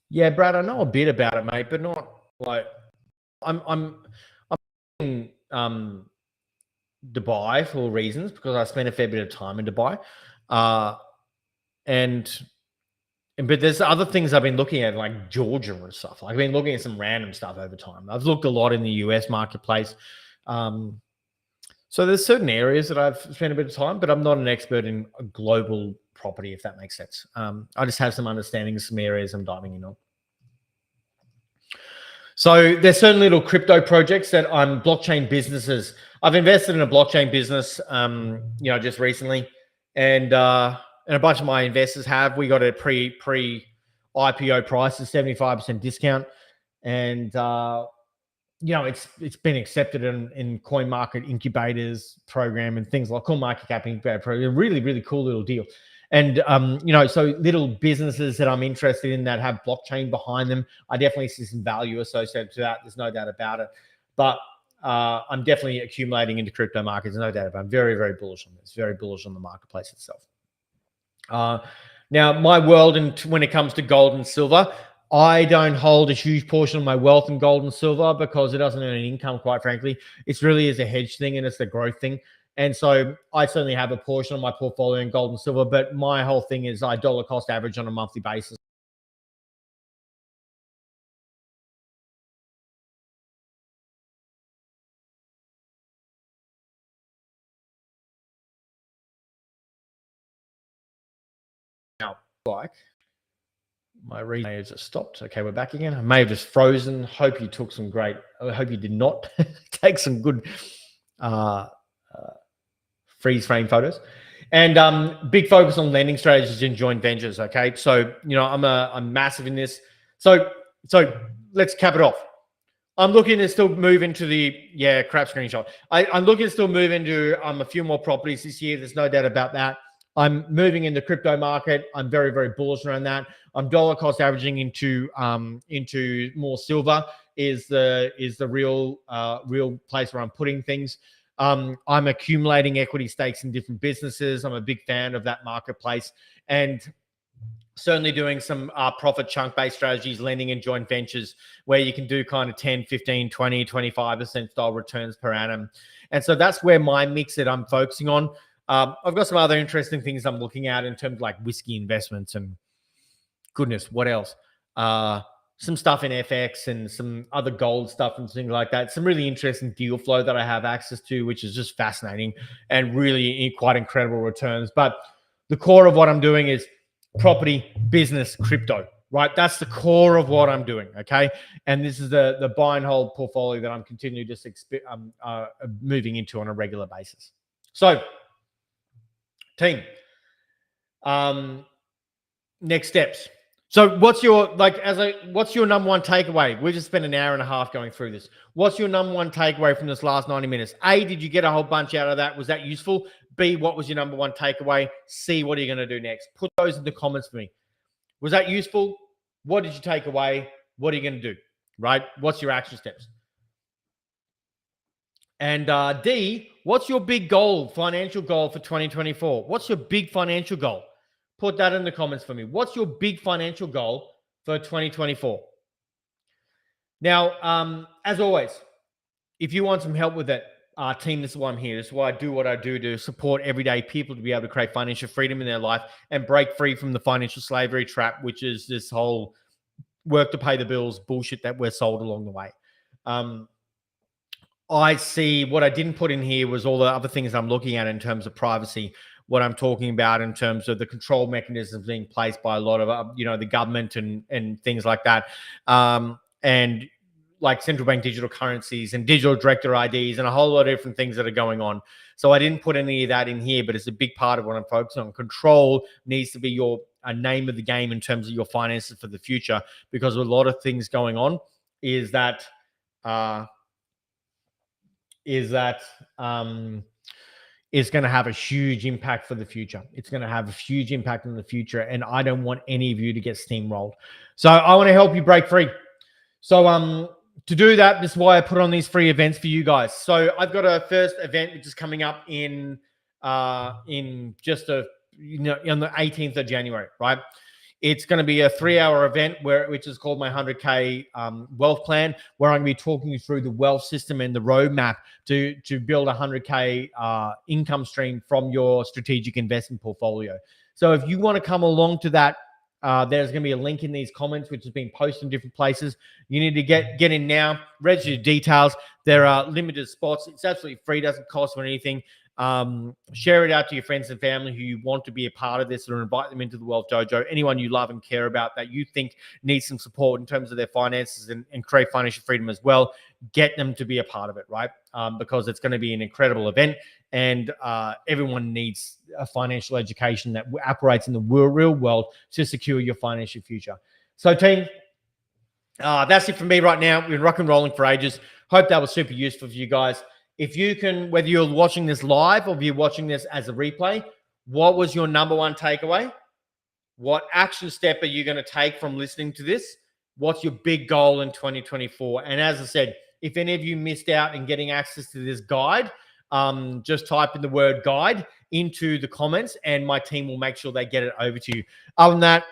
yeah, Brad, I know a bit about it, mate, but not like I'm in Dubai for reasons, because I spent a fair bit of time in Dubai. But there's other things I've been looking at, like Georgia and stuff. Like, I've been looking at some random stuff over time. I've looked a lot in the US marketplace. So there's certain areas that I've spent a bit of time, but I'm not an expert in global property, if that makes sense. I just have some understanding of some areas I'm diving in on. So there's certain little crypto projects that I'm blockchain businesses. I've invested in a blockchain business, just recently, and a bunch of my investors have. We got a pre IPO price of 75% discount, and it's been accepted in Coin Market Incubators program and things like Coin Market Cap Incubator program. Really, really cool little deal. And, so little businesses that I'm interested in that have blockchain behind them, I definitely see some value associated to that. There's no doubt about it. But I'm definitely accumulating into crypto markets, no doubt about it. I'm very, very bullish on this, very bullish on the marketplace itself. Now, my world, and when it comes to gold and silver, I don't hold a huge portion of my wealth in gold and silver because it doesn't earn an income, quite frankly. It's really is a hedge thing, and it's a growth thing. And so I certainly have a portion of my portfolio in gold and silver, but my whole thing is I dollar cost average on a monthly basis. Now, like, my read may have just stopped. Okay, we're back again. I may have just frozen. Hope you took some great, I hope you did not take some good freeze frame photos. And big focus on lending strategies and joint ventures. Okay, so I'm massive in this. So let's cap it off. I'm looking to still move into the crap screenshot. I'm looking to still move into a few more properties this year. There's no doubt about that. I'm moving in the crypto market. I'm very, very bullish around that. I'm dollar cost averaging into more silver is the real place where I'm putting things. I'm accumulating equity stakes in different businesses. I'm a big fan of that marketplace, and certainly doing some profit chunk-based strategies, lending in joint ventures where you can do kind of 10, 15, 20, 25% style returns per annum. And so that's where my mix that I'm focusing on. I've got some other interesting things I'm looking at in terms of like whiskey investments and goodness, what else? Some stuff in FX and some other gold stuff and things like that. Some really interesting deal flow that I have access to, which is just fascinating and really quite incredible returns. But the core of what I'm doing is property, business, crypto, right? That's the core of what I'm doing, okay? And this is the buy and hold portfolio that I'm continuing just moving into on a regular basis. So, team, next steps. So what's your number one takeaway? We just spent an hour and a half going through this. What's your number one takeaway from this last 90 minutes? A, did you get a whole bunch out of that? Was that useful? B, what was your number one takeaway? C, what are you going to do next? Put those in the comments for me. Was that useful? What did you take away? What are you going to do? Right? What's your action steps? And D, what's your big goal, financial goal for 2024? What's your big financial goal? Put that in the comments for me. What's your big financial goal for 2024? Now, as always, if you want some help with that, team, this is why I'm here. This is why I do what I do to support everyday people to be able to create financial freedom in their life and break free from the financial slavery trap, which is this whole work to pay the bills bullshit that we're sold along the way. I see what I didn't put in here was all the other things I'm looking at in terms of privacy, what I'm talking about in terms of the control mechanisms being placed by a lot of, the government and things like that. And like central bank digital currencies and digital director IDs and a whole lot of different things that are going on. So I didn't put any of that in here, but it's a big part of what I'm focusing on. Control needs to be your name of the game in terms of your finances for the future, because a lot of things going on is that is going to have a huge impact for the future. It's going to have a huge impact in the future, and I don't want any of you to get steamrolled. So I want to help you break free. So to do that, this is why I put on these free events for you guys. So I've got a first event which is coming up in just on the 18th of January, right? It's going to be a 3-hour event which is called my 100K wealth plan, where I'm going to be talking you through the wealth system and the roadmap to build a 100K income stream from your strategic investment portfolio. So if you want to come along to that, there's going to be a link in these comments, which has been posted in different places. You need to get in now, register your details. There are limited spots. It's absolutely free, doesn't cost for anything. Share it out to your friends and family who you want to be a part of this, or invite them into the Wealth Dojo. Anyone you love and care about that you think needs some support in terms of their finances and create financial freedom as well, get them to be a part of it, right? Because it's going to be an incredible event, and everyone needs a financial education that operates in the real world to secure your financial future. So team, that's it from me right now. We've been rock and rolling for ages. Hope that was super useful for you guys. If you can, whether you're watching this live or if you're watching this as a replay, what was your number one takeaway? What action step are you going to take from listening to this? What's your big goal in 2024? And as I said, if any of you missed out in getting access to this guide, just type in the word guide into the comments and my team will make sure they get it over to you. Other than that,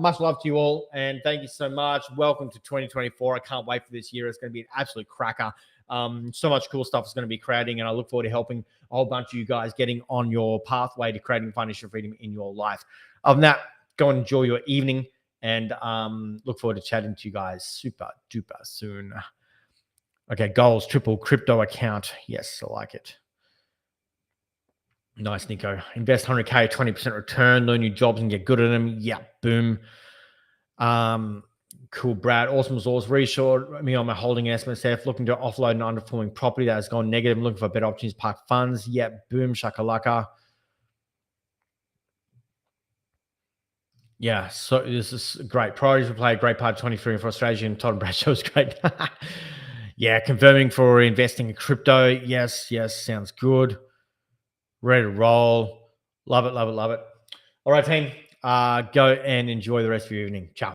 much love to you all. And thank you so much. Welcome to 2024. I can't wait for this year. It's going to be an absolute cracker. So much cool stuff is going to be creating, and I look forward to helping a whole bunch of you guys getting on your pathway to creating financial freedom in your life. Other than that, go and enjoy your evening, and look forward to chatting to you guys super duper soon. Okay, goals, triple crypto account. Yes, I like it. Nice, Nico. Invest 100K, 20% return, learn new jobs and get good at them. Yeah, boom. Cool, Brad. Awesome resource. Reassured me on my holding in SMSF, looking to offload an underperforming property that has gone negative. I'm looking for better opportunities to park funds. Yeah, boom, shakalaka. Yeah, so this is great. Priorities will play a great part of 23 for Australia, and Todd Bradshaw is great. Yeah, confirming for investing in crypto. Yes, sounds good. Ready to roll. Love it, love it, love it. All right, team. Go and enjoy the rest of your evening. Ciao.